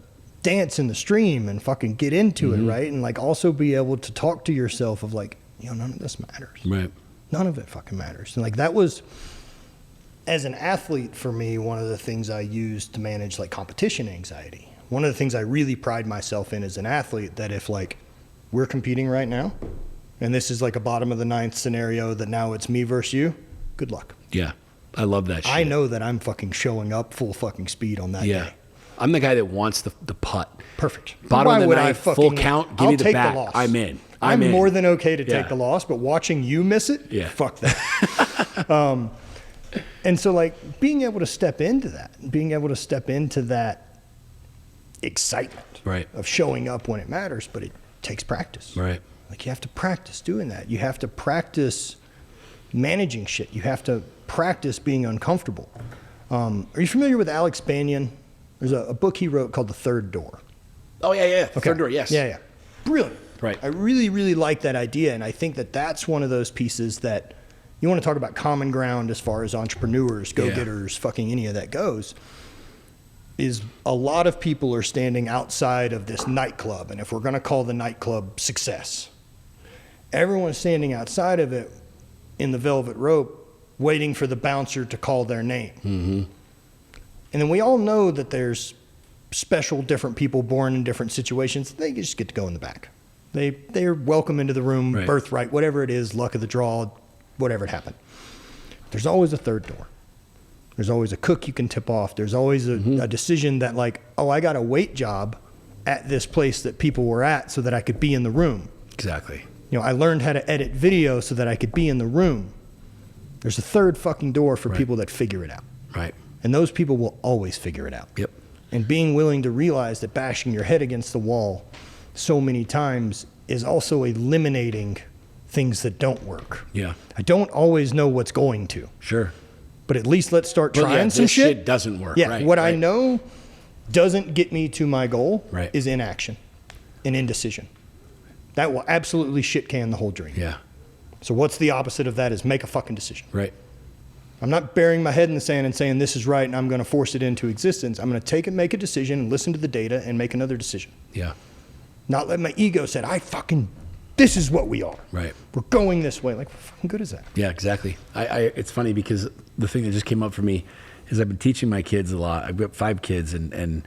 dance in the stream and fucking get into it, right? And like also be able to talk to yourself of like, none of this matters. Right. None of it fucking matters. And like that was, as an athlete for me, one of the things I used to manage like competition anxiety. One of the things I really pride myself in as an athlete, that if like we're competing right now, and this is like a bottom of the ninth scenario that now it's me versus you, good luck. Yeah. I love that shit. I know that I'm fucking showing up full fucking speed on that day. I'm the guy that wants the putt. Perfect. Bottom of the ninth, full count, give me the bat. I'm in. I'm more than okay to take the loss, but watching you miss it, fuck that. And so like being able to step into that excitement of showing up when it matters, but it takes practice. Right. Like you have to practice doing that. You have to practice managing shit. You have to practice being uncomfortable. Are you familiar with Alex Banyan? There's a book he wrote called The Third Door. Oh, yeah. Okay. Third Door, yes. Yeah. Brilliant. Right. I really, really like that idea. And I think that that's one of those pieces that you want to talk about common ground as far as entrepreneurs, go-getters, fucking any of that goes, is a lot of people are standing outside of this nightclub. And if we're going to call the nightclub Success, everyone's standing outside of it in the velvet rope waiting for the bouncer to call their name. Mm-hmm. And then we all know that there's special different people born in different situations. They just get to go in the back. They're welcome into the room, birthright, whatever it is, luck of the draw, whatever it happened. There's always a third door. There's always a cook you can tip off. There's always a decision that like, I got a wait job at this place that people were at so that I could be in the room. Exactly. I learned how to edit video so that I could be in the room. There's a third fucking door for people that figure it out. Right. And those people will always figure it out. Yep. And being willing to realize that bashing your head against the wall so many times is also eliminating things that don't work. Yeah. I don't always know what's going to. Sure. But at least let's start trying some shit. Shit doesn't work. Yeah. Right, what I know doesn't get me to my goal is inaction and indecision. That will absolutely shit can the whole dream. Yeah. So what's the opposite of that is make a fucking decision. Right. I'm not burying my head in the sand and saying this is right and I'm going to force it into existence. I'm going to take and make a decision and listen to the data and make another decision. Yeah. Not let my ego say, this is what we are. Right. We're going this way. Like, what fucking good is that? Yeah, exactly. It's funny because the thing that just came up for me is I've been teaching my kids a lot. I've got 5 kids and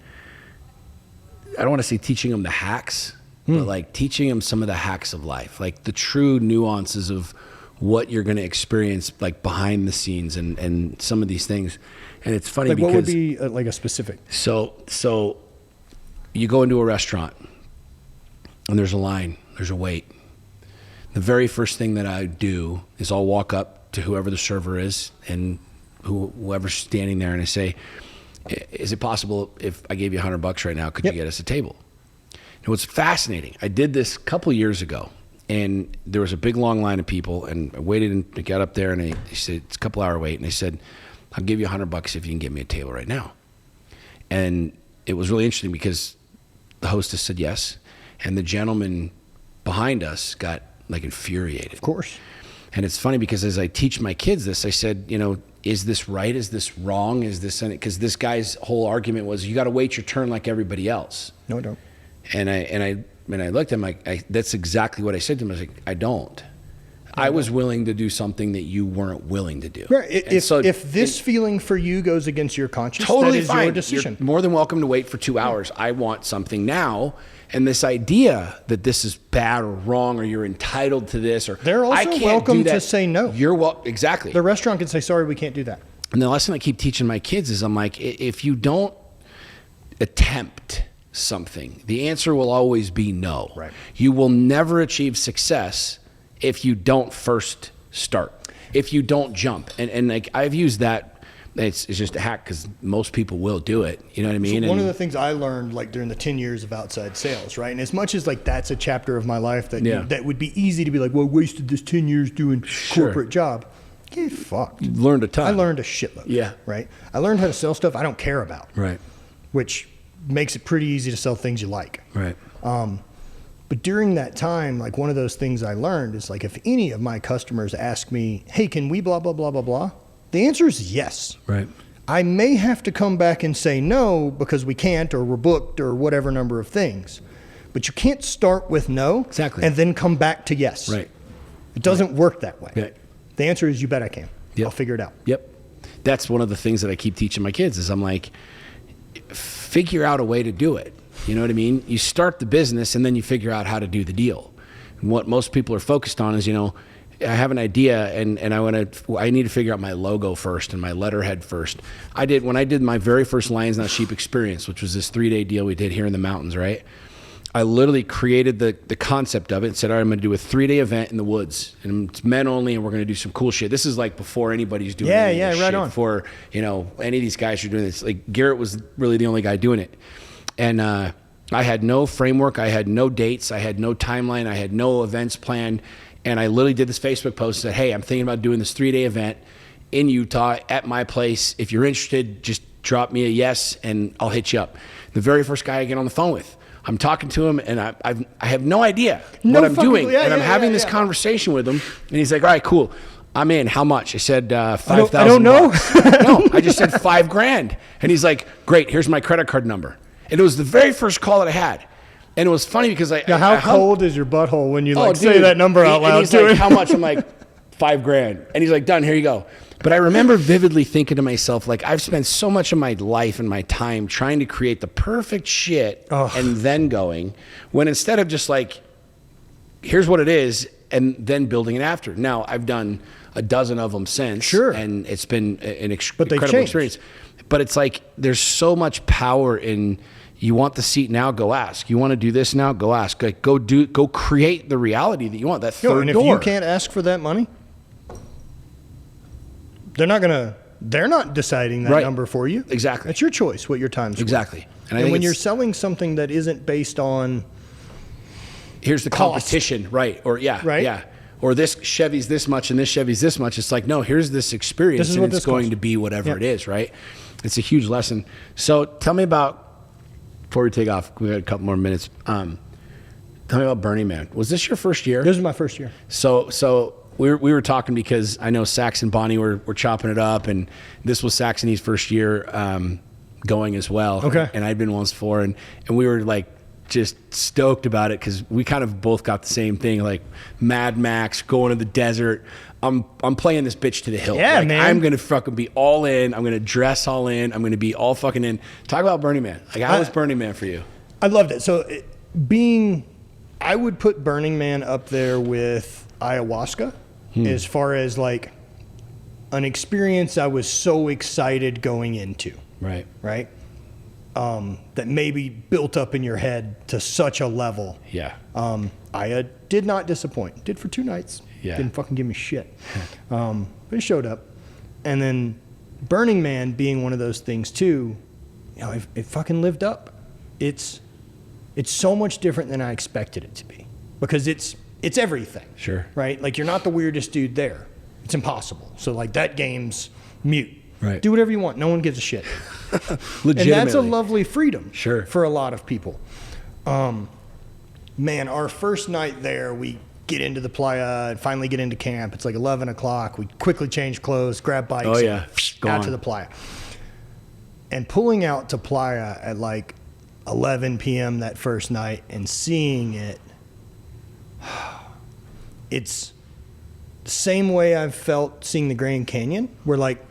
I don't want to say teaching them the hacks, but like teaching them some of the hacks of life, like the true nuances of what you're going to experience, like behind the scenes and some of these things. And it's funny like because what would be like a specific? So you go into a restaurant and there's a line, there's a wait. The very first thing that I do is I'll walk up to whoever the server is and whoever's standing there and I say, is it possible if I gave you $100 right now, could you get us a table? And what's fascinating, I did this a couple years ago and there was a big long line of people and I waited and I got up there and they said, it's a couple hour wait. And they said, I'll give you $100 if you can get me a table right now. And it was really interesting because the hostess said yes. And the gentleman behind us got like infuriated. Of course. And it's funny because as I teach my kids this, I said, is this right? Is this wrong? Is this, because this guy's whole argument was you got to wait your turn like everybody else. No, I don't. And I looked at him like, that's exactly what I said to him. I was like, I don't. I was willing to do something that you weren't willing to do. Right. If this feeling for you goes against your conscience, totally that is fine. Your decision. You're more than welcome to wait for 2 hours. I want something now. And this idea that this is bad or wrong or you're entitled to this or they're also I can't welcome do that. to say no. Exactly. The restaurant can say, sorry, we can't do that. And the lesson I keep teaching my kids is I'm like, if you don't attempt something, the answer will always be no. Right. You will never achieve success if you don't first start. if you don't jump. And like I've used that. It's just a hack because most people will do it. You know what I mean? So one of the things I learned like during the 10 years of outside sales, right? And as much as like that's a chapter of my life that that would be easy to be like, well, I wasted this 10 years doing corporate job. Get fucked. You learned a ton. I learned a shitload. Yeah. Right? I learned how to sell stuff I don't care about. Right. Which makes it pretty easy to sell things you like. Right. But during that time, like one of those things I learned is like if any of my customers ask me, hey, can we blah, blah, blah, blah, blah? The answer is yes. Right. I may have to come back and say no because we can't or we're booked or whatever number of things. But you can't start with no and then come back to yes. Right. It doesn't work that way. Right. The answer is you bet I can. Yep. I'll figure it out. Yep. That's one of the things that I keep teaching my kids is I'm like, figure out a way to do it. You know what I mean? You start the business and then you figure out how to do the deal. And what most people are focused on is, I have an idea and I need to figure out my logo first and my letterhead first. When I did my very first Lions Not Sheep experience, which was this 3-day deal we did here in the mountains, right? I literally created the concept of it and said, all right, I'm going to do a 3-day event in the woods and it's men only and we're going to do some cool shit. This is like before anybody's doing any of this right shit, on. before, any of these guys are doing this. Like Garrett was really the only guy doing it. And I had no framework. I had no dates. I had no timeline. I had no events planned. And I literally did this Facebook post and said, hey, I'm thinking about doing this 3-day event in Utah at my place. If you're interested, just drop me a yes and I'll hit you up. The very first guy I get on the phone with, I'm talking to him and I have no idea what I'm doing. And I'm having this conversation with him and he's like, all right, cool. I'm in. How much? I said, 5,000. I don't know. No, I just said $5,000. And he's like, great, here's my credit card number. And it was the very first call that I had. And it was funny because how cold is your butthole when you say dude, that number out loud? And he's like, how much? I'm like, $5,000. And he's like, done, here you go. But I remember vividly thinking to myself, like, I've spent so much of my life and my time trying to create the perfect shit and then going, when instead of just like, here's what it is, and then building it after. Now, I've done a dozen of them since. Sure. And it's been an But incredible experience. But it's like, there's so much power in, you want the seat now, go ask. You want to do this now, go ask. Like, go create the reality that you want, that third door. And if you can't ask for that money, they're not deciding that number for you. Exactly. It's your choice what your time's exactly. worth. And when you're selling something that isn't based on here's the cost. competition, right? Or or this Chevy's this much and this Chevy's this much. It's like, no, here's this experience and it's going to be whatever it is, right? It's a huge lesson. So tell me about, before we take off, we got a couple more minutes. Tell me about Burning Man. Was this your first year? This was my first year. So we were talking because I know Sax and Bonnie were chopping it up, and this was Saxony's first year going as well. Okay. And I'd been once before, and we were like just stoked about it because we kind of both got the same thing, like Mad Max, going to the desert. I'm playing this bitch to the hilt. Yeah, like, man. I'm going to fucking be all in. I'm going to dress all in. I'm going to be all fucking in. Talk about Burning Man. Like, how was Burning Man for you? I loved it. So I would put Burning Man up there with ayahuasca as far as like an experience I was so excited going into. Right. Right? That maybe built up in your head to such a level. Yeah. I did not disappoint. Did for 2 nights. Yeah. Didn't fucking give me shit. But it showed up. And then Burning Man being one of those things too, it fucking lived up. It's so much different than I expected it to be because it's everything. Sure. Right? Like you're not the weirdest dude there. It's impossible. So like that game's mute. Right. Do whatever you want. No one gives a shit. Legitimately. And that's a lovely freedom. Sure. For a lot of people. Man, our first night there, we get into the playa and finally get into camp. It's like 11 o'clock. We quickly change clothes, grab bikes, out to the playa. And pulling out to playa at like 11 p.m. that first night and seeing it, it's the same way I've felt seeing the Grand Canyon, where like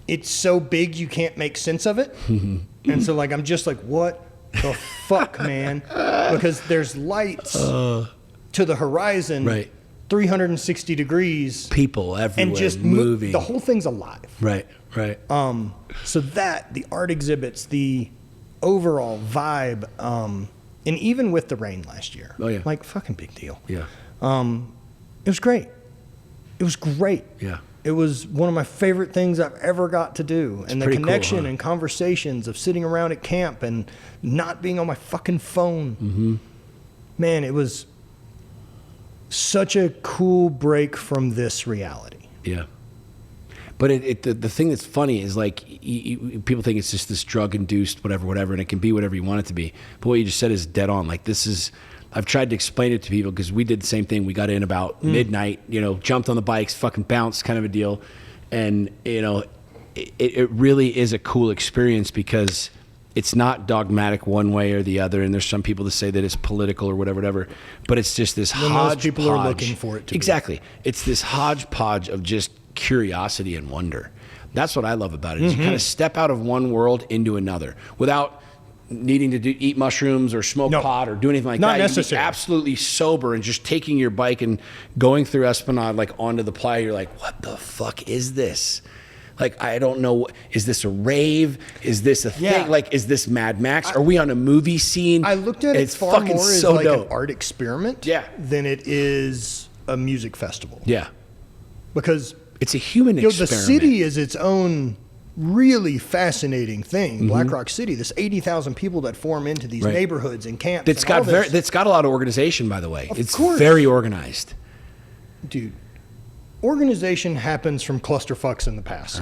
it's so big you can't make sense of it. And so like I'm just like, what the fuck, man? Because there's lights to the horizon, right, 360 degrees, people everywhere, and just moving. The whole thing's alive. Right. So that the art exhibits, the overall vibe, and even with the rain last year, like fucking big deal. Yeah. It was great. It was great. Yeah. It was one of my favorite things I've ever got to do. And the connection cool, huh? And conversations of sitting around at camp and not being on my fucking phone. Mm-hmm. Man, it was such a cool break from this reality. Yeah. But the thing that's funny is like people think it's just this drug-induced whatever, and it can be whatever you want it to be. But what you just said is dead on. Like this is... I've tried to explain it to people because we did the same thing. We got in about midnight, jumped on the bikes, fucking bounced kind of a deal. And, it really is a cool experience because it's not dogmatic one way or the other. And there's some people that say that it's political or whatever. But it's just this hodgepodge. People are looking for it to Exactly. It's this hodgepodge of just curiosity and wonder. That's what I love about it. Is you kind of step out of one world into another without needing to eat mushrooms or smoke pot or do anything like not that. Necessary. You can be absolutely sober and just taking your bike and going through Esplanade like onto the playa. You're like, what the fuck is this? Like, I don't know. Is this a rave? Is this a thing? Like, is this Mad Max? Are we on a movie scene? I looked at it far more as so like dope. An art experiment than it is a music festival. Yeah. Because it's a human experiment. The city is its own really fascinating thing. Black Rock City, this 80,000 people that form into these neighborhoods and camps. That's got a lot of organization, by the way. It's course. Very organized. Dude, organization happens from clusterfucks in the past.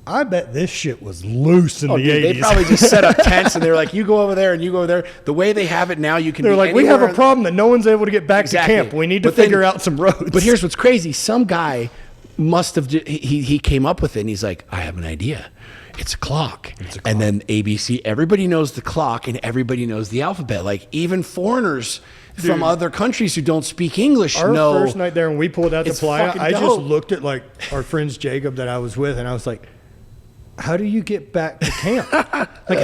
I bet this shit was loose in the 80s. They probably just set up tents and they're like, you go over there and you go over there. The way they have it now, you can. They're like, we have a problem that no one's able to get back to camp. We need to figure out some roads. But here's what's crazy: some guy must have he came up with it and he's like, I have an idea. It's a clock. And then ABC, everybody knows the clock and everybody knows the alphabet. Like even foreigners from other countries who don't speak English know. Our first night there when we pulled out the playa, I just looked at like our friends Jacob that I was with and I was like, how do you get back to camp? Like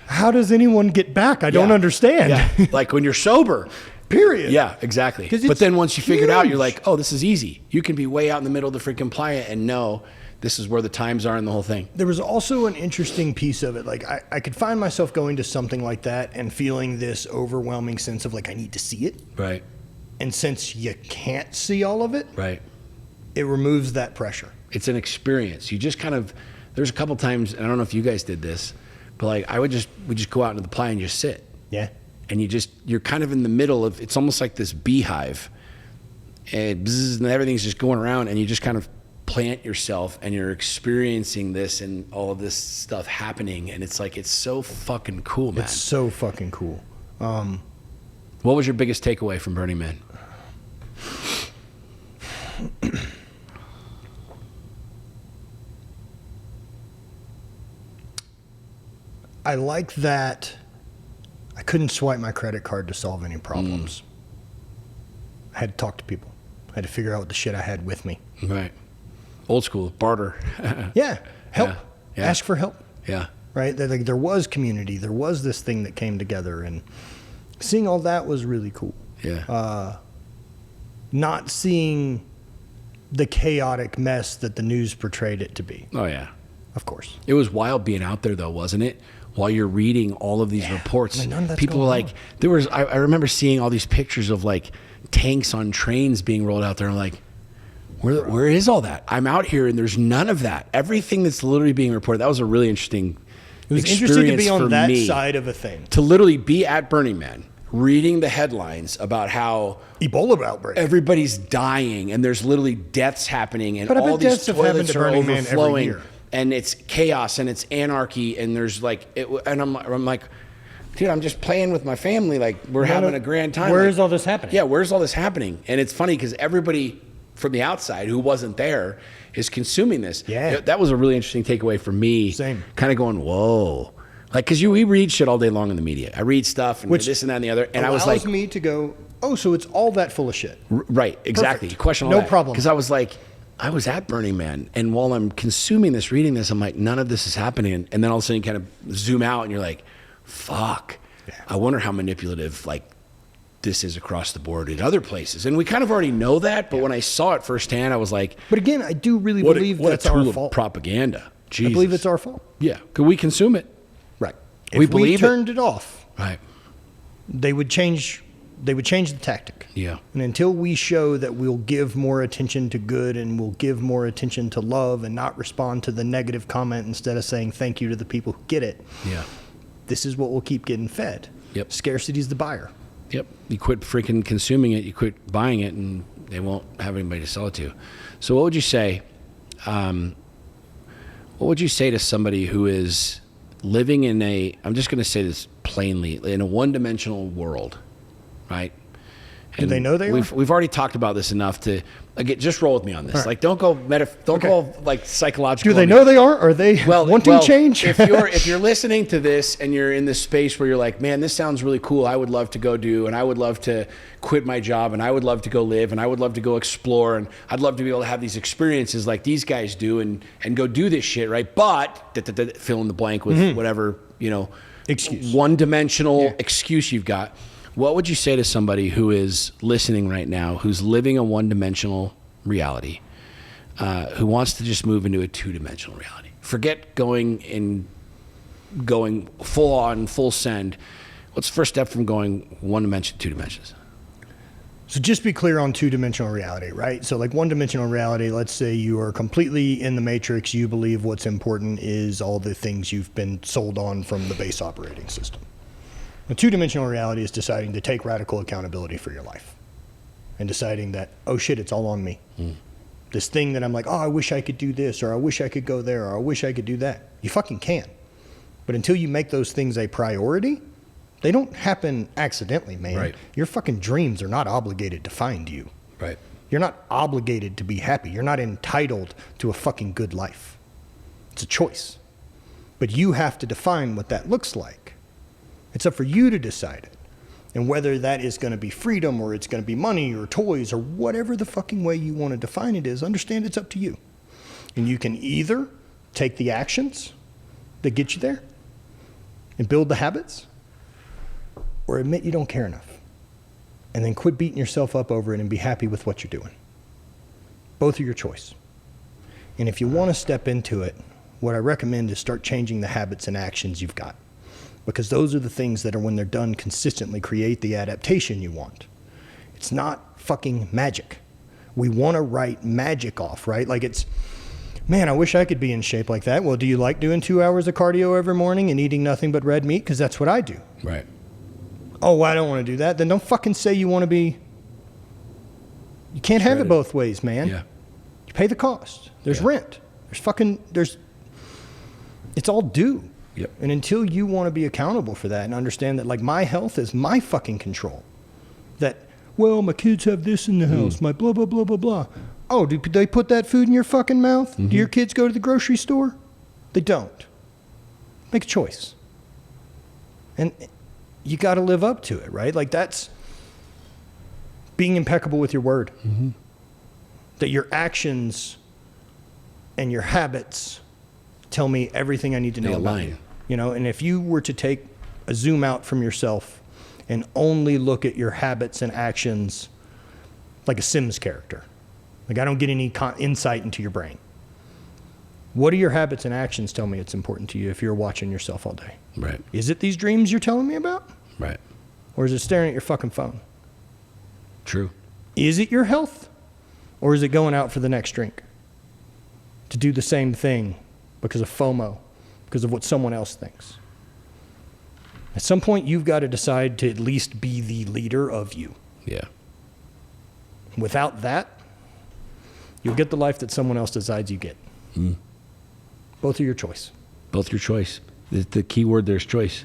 how does anyone get back? I don't understand. Yeah. Like when you're sober. Period. Yeah, exactly. But then once you figure it out, you're like, oh, this is easy. You can be way out in the middle of the freaking playa and know this is where the times are and the whole thing. There was also an interesting piece of it. Like I could find myself going to something like that and feeling this overwhelming sense of like, I need to see it. Right. And since you can't see all of it, right, it removes that pressure. It's an experience. You just kind of, there's a couple times, and I don't know if you guys did this, but like we just go out into the playa and just sit. Yeah. And you're kind of in the middle of, it's almost like this beehive and everything's just going around and you just kind of plant yourself and you're experiencing this and all of this stuff happening. And it's like, it's so fucking cool, man. It's so fucking cool. What was your biggest takeaway from Burning Man? I like that I couldn't swipe my credit card to solve any problems. I had to talk to people. I had to figure out what the shit I had with me. Right. Old school, barter. Yeah. Help. Yeah. Ask for help. Yeah. Right? Like there was community. There was this thing that came together. And seeing all that was really cool. Yeah. Not seeing the chaotic mess that the news portrayed it to be. Oh, yeah. Of course. It was wild being out there, though, wasn't it? While you're reading all of these reports, people were like, I remember seeing all these pictures of like tanks on trains being rolled out there. I'm like, where is all that? I'm out here and there's none of that. Everything that's literally being reported. That was a really interesting experience. It was interesting to be on that side of a thing. To literally be at Burning Man, reading the headlines about how Ebola outbreak, everybody's dying and there's literally deaths happening and but all these toilets are Burning Man overflowing. And it's chaos and it's anarchy and there's like, and I'm like, dude, I'm just playing with my family. Like we're having a grand time. Where is all this happening? Yeah, where's all this happening? And it's funny because everybody from the outside who wasn't there is consuming this. Yeah. That was a really interesting takeaway for me. Same. Kind of going, whoa. Like, because we read shit all day long in the media. I read stuff and this and that and the other. And I was like, me to go, oh, so it's all that full of shit. Right, exactly. Perfect. Question all no that. problem. Because I was like, I was at Burning Man, and while I'm consuming this, reading this, I'm like, none of this is happening. And then all of a sudden you kind of zoom out and you're like, fuck. Yeah. I wonder how manipulative like this is across the board in other places. And we kind of already know that, but when I saw it firsthand, I was like, but again, I do really believe that's our fault. Propaganda. Jesus. I believe it's our fault. Yeah. Could we consume it? Right. If we turned it off, right, they would change they would change the tactic. Yeah. And until we show that we'll give more attention to good and we'll give more attention to love and not respond to the negative comment instead of saying thank you to the people who get it. Yeah. This is what we'll keep getting fed. Yep. Scarcity is the buyer. Yep. You quit freaking consuming it, you quit buying it, and they won't have anybody to sell it to. So what would you say? What would you say to somebody who is living in I'm just going to say this plainly, in a one-dimensional world, right? Do they know they are? We've already talked about this enough to, again, just roll with me on this. Right. Like, don't go like psychological. Do they know they are? Are they wanting change? if you're listening to this and you're in this space where you're like, man, this sounds really cool. I would love to go do, and I would love to quit my job, and I would love to go live, and I would love to go explore, and I'd love to be able to have these experiences like these guys do, and go do this shit, right? But fill in the blank with whatever, excuse, one-dimensional excuse you've got. What would you say to somebody who is listening right now, who's living a one-dimensional reality, who wants to just move into a two-dimensional reality? Forget going full on, full send. What's the first step from going one dimension to two dimensions? So just be clear on two-dimensional reality, right? So like one-dimensional reality, let's say you are completely in the matrix. You believe what's important is all the things you've been sold on from the base operating system. A two-dimensional reality is deciding to take radical accountability for your life and deciding that, oh shit, it's all on me. This thing that I'm like, oh, I wish I could do this, or I wish I could go there, or I wish I could do that. You fucking can. But until you make those things a priority, they don't happen accidentally, man. Right. Your fucking dreams are not obligated to find you. Right. You're not obligated to be happy. You're not entitled to a fucking good life. It's a choice. But you have to define what that looks like. It's up for you to decide it. And whether that is going to be freedom, or it's going to be money or toys, or whatever the fucking way you want to define it is, understand it's up to you. And you can either take the actions that get you there and build the habits, or admit you don't care enough and then quit beating yourself up over it and be happy with what you're doing. Both are your choice. And if you want to step into it, what I recommend is start changing the habits and actions you've got. Because those are the things that are, when they're done consistently, create the adaptation you want. It's not fucking magic. We want to write magic off, right? Like it's, man, I wish I could be in shape like that. Well, do you like doing 2 hours of cardio every morning and eating nothing but red meat? Because that's what I do. Right. Oh, well, I don't want to do that. Then don't fucking say you want to be. You can't have it both ways, man. Yeah. You pay the cost. There's rent. It's all due. Yep. And until you want to be accountable for that and understand that, like, my health is my fucking control. That, well, my kids have this in the house, my blah, blah, blah, blah, blah. Oh, do they put that food in your fucking mouth? Do your kids go to the grocery store? They don't. Make a choice. And you got to live up to it, right? Like, that's being impeccable with your word. That your actions and your habits tell me everything I need to know about you. You know, and if you were to take a zoom out from yourself and only look at your habits and actions like a Sims character, like I don't get any insight into your brain. What do your habits and actions tell me it's important to you if you're watching yourself all day? Right. Is it these dreams you're telling me about? Right. Or is it staring at your fucking phone? True. Is it your health? Or is it going out for the next drink? To do the same thing because of FOMO, because of what someone else thinks. At some point, you've got to decide to at least be the leader of you. Yeah. Without that, you'll get the life that someone else decides you get. Both are your choice. Both your choice. The key word there is choice.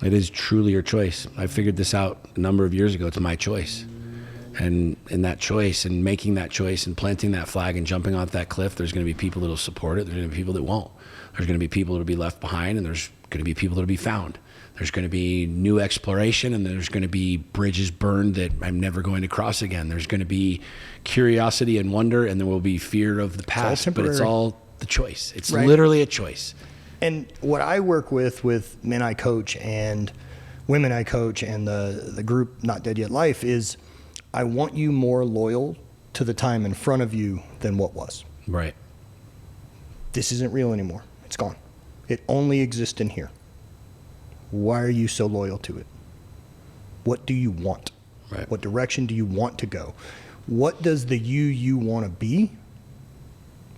It is truly your choice. I figured this out a number of years ago. It's my choice. And in that choice and making that choice and planting that flag and jumping off that cliff, there's going to be people that will support it. There's going to be people that won't. There's going to be people that will be left behind, and there's going to be people that will be found. There's going to be new exploration, and there's going to be bridges burned that I'm never going to cross again. There's going to be curiosity and wonder, and there will be fear of the past, but it's all the choice. It's literally a choice. And what I work with men I coach and women I coach and the group Not Dead Yet Life is, I want you more loyal to the time in front of you than what was. Right. This isn't real anymore. It's gone. It only exists in here. Why are you so loyal to it? What do you want? Right. What direction do you want to go? What does the you want to be?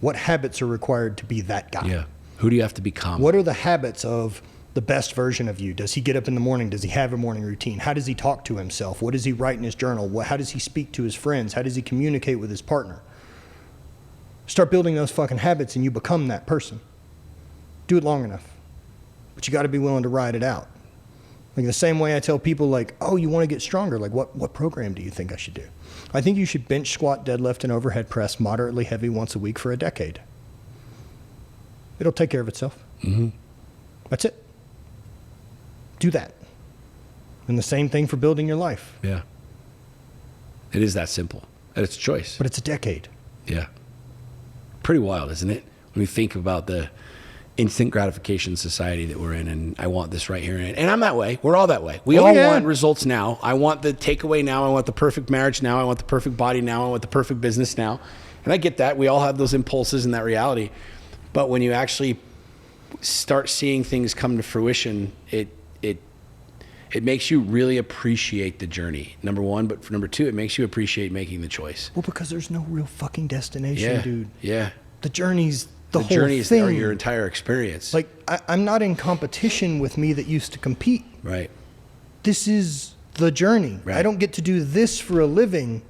What habits are required to be that guy? Yeah. Who do you have to become? What are the habits of the best version of you? Does he get up in the morning? Does he have a morning routine? How does he talk to himself? What does he write in his journal? How does he speak to his friends? How does he communicate with his partner? Start building those fucking habits and you become that person. Do it long enough. But you got to be willing to ride it out. Like the same way I tell people like, oh, you want to get stronger. Like what program do you think I should do? I think you should bench, squat, deadlift, and overhead press moderately heavy once a week for a decade. It'll take care of itself. Mm-hmm. That's it. Do that. And the same thing for building your life. Yeah. It is that simple. And it's a choice. But it's a decade. Yeah. Pretty wild, isn't it? When we think about the instant gratification society that we're in, and I want this right here. And I'm that way. We're all that way. We all want results now. I want the takeaway now. I want the perfect marriage now. I want the perfect body now. I want the perfect business now. And I get that. We all have those impulses and that reality. But when you actually start seeing things come to fruition, it makes you really appreciate the journey, number one. But for number two, it makes you appreciate making the choice. Well, because there's no real fucking destination, dude. Yeah. The journey's the whole journeys thing. are your entire experience. Like, I'm not in competition with me that used to compete. Right. This is the journey. Right. I don't get to do this for a living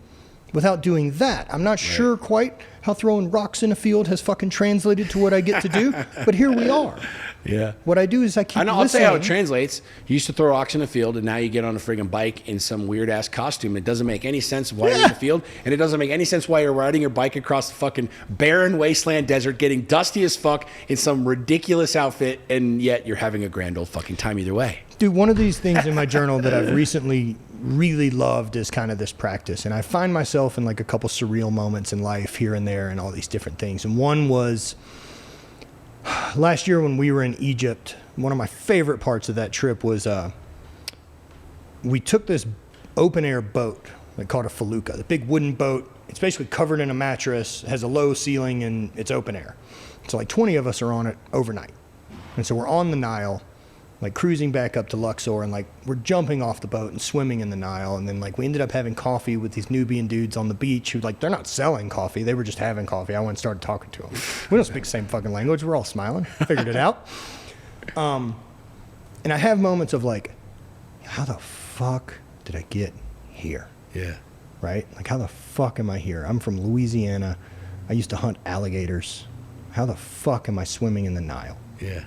without doing that. I'm not sure quite how throwing rocks in a field has fucking translated to what I get to do, but here we are. Yeah. What I do is I keep listening. I'll say how it translates. You used to throw rocks in the field, and now you get on a friggin' bike in some weird-ass costume. It doesn't make any sense why you're in the field, and it doesn't make any sense why you're riding your bike across the fucking barren wasteland desert, getting dusty as fuck in some ridiculous outfit, and yet you're having a grand old fucking time either way. Dude, one of these things in my journal that I've recently really loved is kind of this practice. And I find myself in like a couple surreal moments in life here and there and all these different things. And one was last year when we were in Egypt. One of my favorite parts of that trip was we took this open air boat, they call it a felucca, the big wooden boat. It's basically covered in a mattress, has a low ceiling, and it's open air. So like 20 of us are on it overnight. And so we're on the Nile, like cruising back up to Luxor, and like we're jumping off the boat and swimming in the Nile. And then like we ended up having coffee with these Nubian dudes on the beach who like, they're not selling coffee. They were just having coffee. I went and started talking to them. We don't speak the same fucking language. We're all smiling. Figured it out. And I have moments of like, how the fuck did I get here? Yeah. Right? Like, how the fuck am I here? I'm from Louisiana. I used to hunt alligators. How the fuck am I swimming in the Nile? Yeah.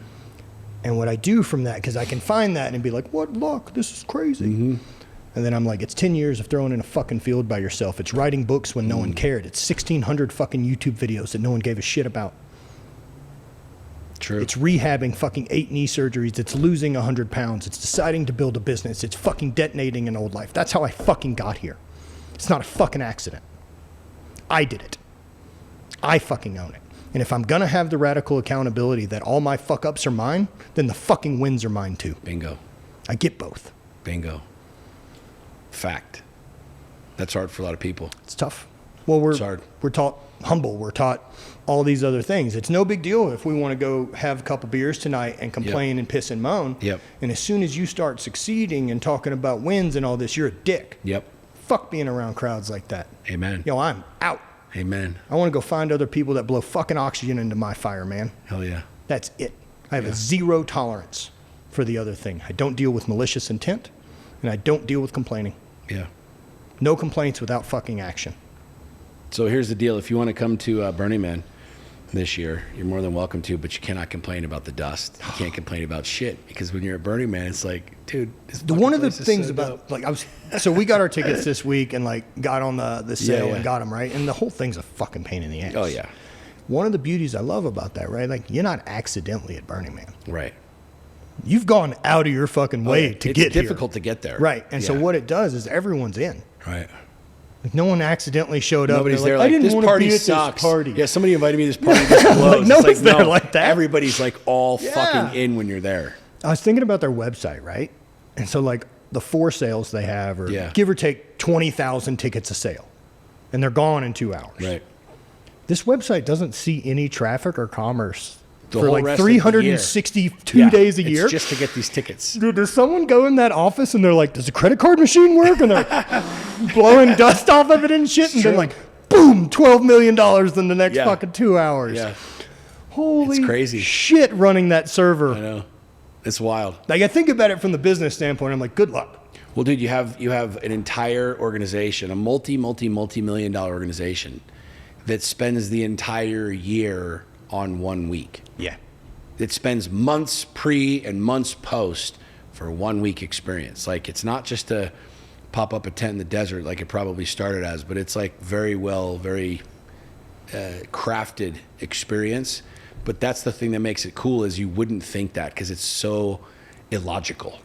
And what I do from that, because I can find that and be like, what luck, this is crazy. Mm-hmm. And then I'm like, it's 10 years of throwing in a fucking field by yourself. It's writing books when no one cared. It's 1,600 fucking YouTube videos that no one gave a shit about. True. It's rehabbing fucking 8 knee surgeries. It's losing 100 pounds. It's deciding to build a business. It's fucking detonating an old life. That's how I fucking got here. It's not a fucking accident. I did it. I fucking own it. And if I'm going to have the radical accountability that all my fuck-ups are mine, then the fucking wins are mine too. Bingo. I get both. Bingo. Fact. That's hard for a lot of people. It's tough. Well, we're taught humble. We're taught all these other things. It's no big deal if we want to go have a couple beers tonight and complain and piss and moan. Yep. And as soon as you start succeeding and talking about wins and all this, you're a dick. Yep. Fuck being around crowds like that. Amen. Yo, I'm out. Amen. I want to go find other people that blow fucking oxygen into my fire, man. Hell yeah. That's it. I have a zero tolerance for the other thing. I don't deal with malicious intent, and I don't deal with complaining. Yeah. No complaints without fucking action. So here's the deal. If you want to come to Burning Man this year, you're more than welcome to, but you cannot complain about the dust. You can't complain about shit, because when you're at Burning Man, it's like, dude, one of the things about, like, so we got our tickets this week and like got on the sale and got them, right? And the whole thing's a fucking pain in the ass. Oh yeah. One of the beauties I love about that, right? Like, you're not accidentally at Burning Man. Right. You've gone out of your fucking way to get here. It's difficult to get there. Right. And so what it does is everyone's in. Right. Like, no one accidentally showed up. Nobody's there like, like, I didn't this want party to be at sucks. this party. Yeah, somebody invited me to this party. This closed. Like, no one's there like that. Everybody's like all fucking in when you're there. I was thinking about their website, right? And so like the 4 sales they have are give or take 20,000 tickets a sale. And they're gone in 2 hours. Right. This website doesn't see any traffic or commerce The for whole like rest of the year. 362 days a year. It's just to get these tickets. Dude, does someone go in that office and they're like, does the credit card machine work? And they're blowing dust off of it and shit. And then like, boom, $12 million in the next fucking 2 hours. Yeah. Holy It's crazy. shit running that server. I know. It's wild. Like, I think about it from the business standpoint. I'm like, good luck. Well, dude, you have an entire organization, a multi-million dollar organization that spends the entire year on 1 week. Yeah. It spends months pre and months post for a 1 week experience. Like, it's not just to pop up a tent in the desert like it probably started as, but it's like very crafted experience. But that's the thing that makes it cool, is you wouldn't think that because it's so illogical.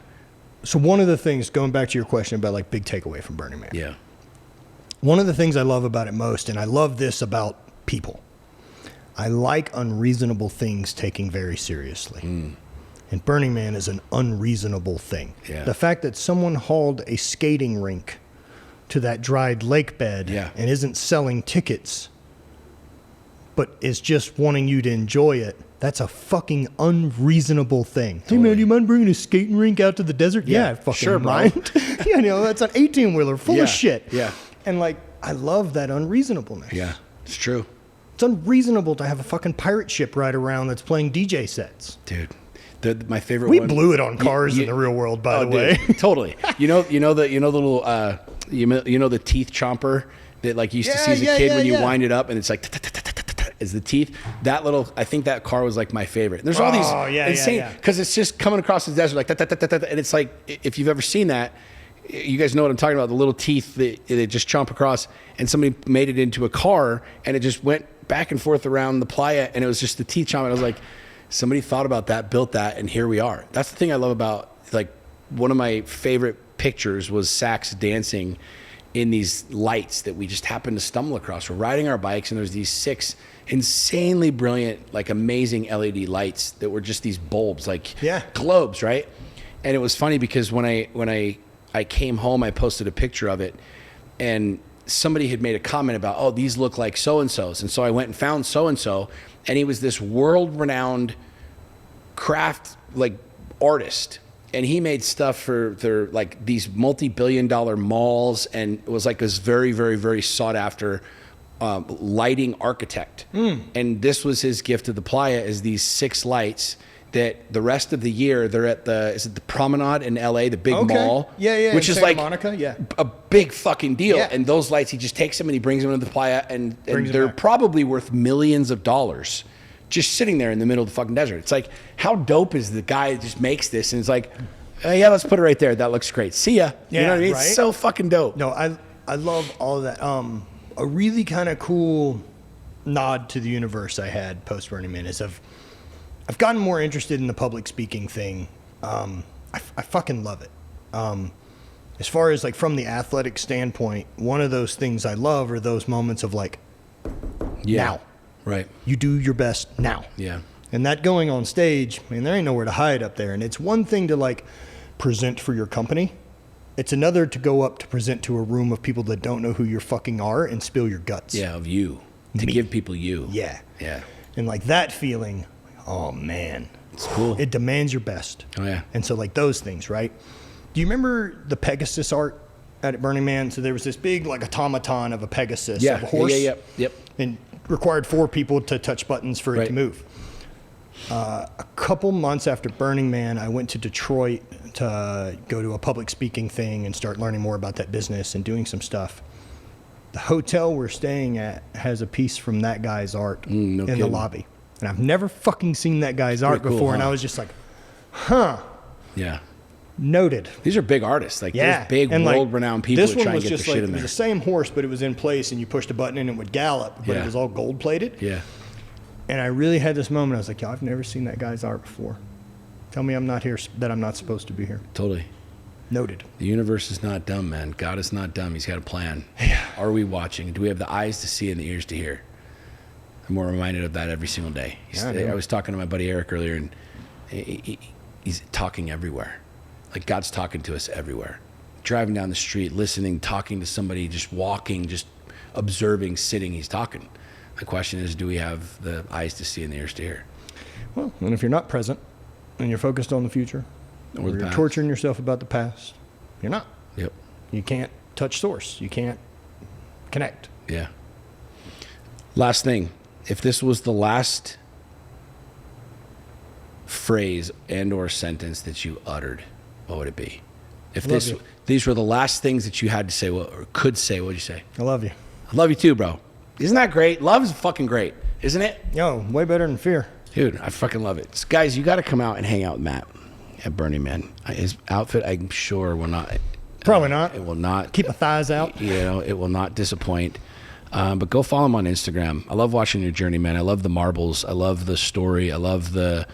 So one of the things, going back to your question about like big takeaway from Burning Man. Yeah. One of the things I love about it most, and I love this about people, I like unreasonable things taking very seriously. And Burning Man is an unreasonable thing. Yeah. The fact that someone hauled a skating rink to that dried lake bed and isn't selling tickets, but is just wanting you to enjoy it, that's a fucking unreasonable thing. Totally. Hey man, do you mind bringing a skating rink out to the desert? Yeah, I fucking mind. You know, that's an 18-wheeler full of shit. Yeah. And like, I love that unreasonableness. Yeah, it's true. It's unreasonable to have a fucking pirate ship ride around that's playing DJ sets. Dude, my favorite We one. blew it on cars in the real world, by the way. Totally. You know the little the teeth chomper that like you used to see as a kid when you wind it up and it's like is the teeth. That little, I think that car was like my favorite. There's all these insane, because it's just coming across the desert like and it's like, if you've ever seen that, you guys know what I'm talking about. The little teeth that they just chomp across, and somebody made it into a car and it just went back and forth around the playa, and it was just the teeth chomp. And I was like, somebody thought about that, built that, and here we are. That's the thing I love about, like, one of my favorite pictures was Sax dancing in these lights that we just happened to stumble across. We're riding our bikes and there's these 6 insanely brilliant, like amazing LED lights that were just these bulbs, like globes, right? And it was funny because when I came home, I posted a picture of it, and somebody had made a comment about, oh, these look like so-and-sos. And so I went and found so-and-so, and he was this world-renowned craft, like, artist. And he made stuff for their, like, these multi-billion-dollar malls, and it was like this very, very, very sought-after lighting architect. And this was his gift to the playa, is these 6 lights that the rest of the year they're at the Promenade in LA, the big mall, which is Santa like Monica, a big fucking deal. And those lights, he just takes them and he brings them into the playa, and they're probably worth millions of dollars just sitting there in the middle of the fucking desert. It's like, how dope is the guy that just makes this? And it's like, yeah, let's put it right there. That looks great. See ya. You know what I mean? Right? It's so fucking dope. No, I love all of that. A really kind of cool nod to the universe I had post Burning Man is I've gotten more interested in the public speaking thing. I fucking love it. As far as like from the athletic standpoint, one of those things I love are those moments of like, now. Right. You do your best now. Yeah. And that going on stage, I mean, there ain't nowhere to hide up there. And it's one thing to like present for your company. It's another to go up to present to a room of people that don't know who you fucking are and spill your guts. Yeah, of you. To give people you. Yeah. Yeah. And like that feeling, oh man. It's cool. It demands your best. Oh yeah. And so like those things, right? Do you remember the Pegasus art at Burning Man? So there was this big like automaton of a Pegasus, of a horse. Yep. And required 4 people to touch buttons for it to move. A couple months after Burning Man, I went to Detroit to go to a public speaking thing and start learning more about that business and doing some stuff. The hotel we're staying at has a piece from that guy's art in the lobby. And I've never fucking seen that guy's art before. And I was just like, Yeah. Noted. These are big artists. Like, there's big, world-renowned people that try and get their shit in there. It was the same horse, but it was in place, and you pushed a button and it would gallop, but it was all gold-plated. Yeah. And I really had this moment. I was like, yo, I've never seen that guy's art before. Tell me I'm not here, that I'm not supposed to be here. Totally. Noted. The universe is not dumb, man. God is not dumb. He's got a plan. Yeah. Are we watching? Do we have the eyes to see and the ears to hear? I'm more reminded of that every single day. I was talking to my buddy Eric earlier, and he's talking everywhere. Like, God's talking to us everywhere. Driving down the street, listening, talking to somebody, just walking, just observing, sitting, he's talking. The question is, do we have the eyes to see and the ears to hear? Well, and if you're not present and you're focused on the future, or the you're past. torturing yourself about the past, you're not. Yep. You can't touch source. You can't connect. Yeah. Last thing, if this was the last phrase and or sentence that you uttered, what would it be? If these were the last things that you had to say or could say, what would you say? I love you. I love you too, bro. Isn't that great? Love is fucking great, isn't it? Yo, way better than fear. Dude, I fucking love it. So guys, you got to come out and hang out with Matt at Burning Man. His outfit, I'm sure, will not. Probably not. It will not. Keep my thighs out. You know, it will not disappoint. But go follow him on Instagram. I love watching your journey, man. I love the marbles. I love the story. I love the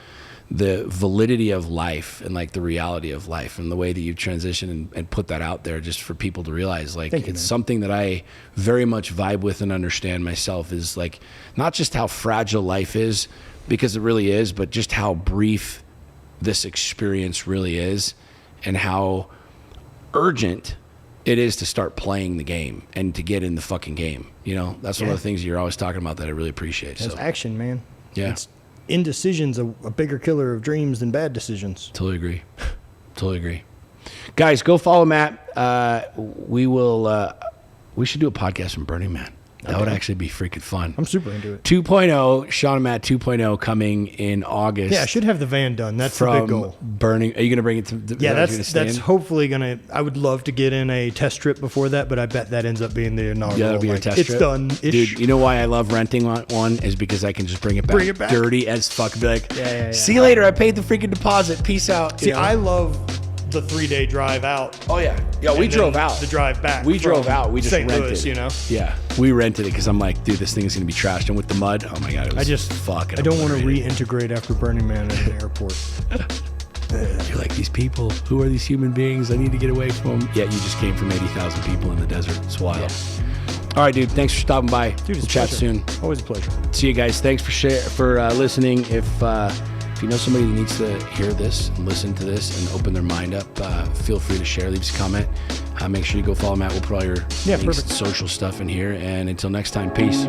validity of life and like the reality of life and the way that you transition and put that out there just for people to realize like it's something that I very much vibe with and understand myself is like not just how fragile life is, because it really is, but just how brief this experience really is and how urgent it is to start playing the game and to get in the fucking game. You know, that's one of the things you're always talking about that I really appreciate. It's action, man. Yeah. Indecision's a bigger killer of dreams than bad decisions. Totally agree. Totally agree. Guys, go follow Matt. We should do a podcast from Burning Man. That would actually be freaking fun. I'm super into it. 2.0, Sean and Matt 2.0 coming in August. Yeah, I should have the van done. That's the big goal. Burning. Are you going to bring it to the that's hopefully going to, I would love to get in a test trip before that, but I bet that ends up being the inaugural. Yeah, that'll be your test trip. It's done-ish. Dude, you know why I love renting one is because I can just bring it back. Dirty as fuck. And be like, see you later. I paid the freaking deposit. Peace out. See, I love the 3-day drive out. Oh yeah, we drove out. The drive back. We drove out. We just St. rented. Louis, you know. Yeah, we rented it because I'm like, dude, this thing is gonna be trashed, and with the mud, oh my god, it was fucking. I don't want to reintegrate after Burning Man at an airport. You're like, these people. Who are these human beings? I need to get away from them. Yeah, you just came from 80,000 people in the desert. It's wild. Yeah. All right, dude. Thanks for stopping by. Dude, we'll chat soon. Always a pleasure. See you guys. Thanks for listening. If you know somebody that needs to hear this and listen to this and open their mind up, feel free to share. Leave us a comment. Make sure you go follow Matt. We'll put all your links, social stuff in here. And until next time, peace.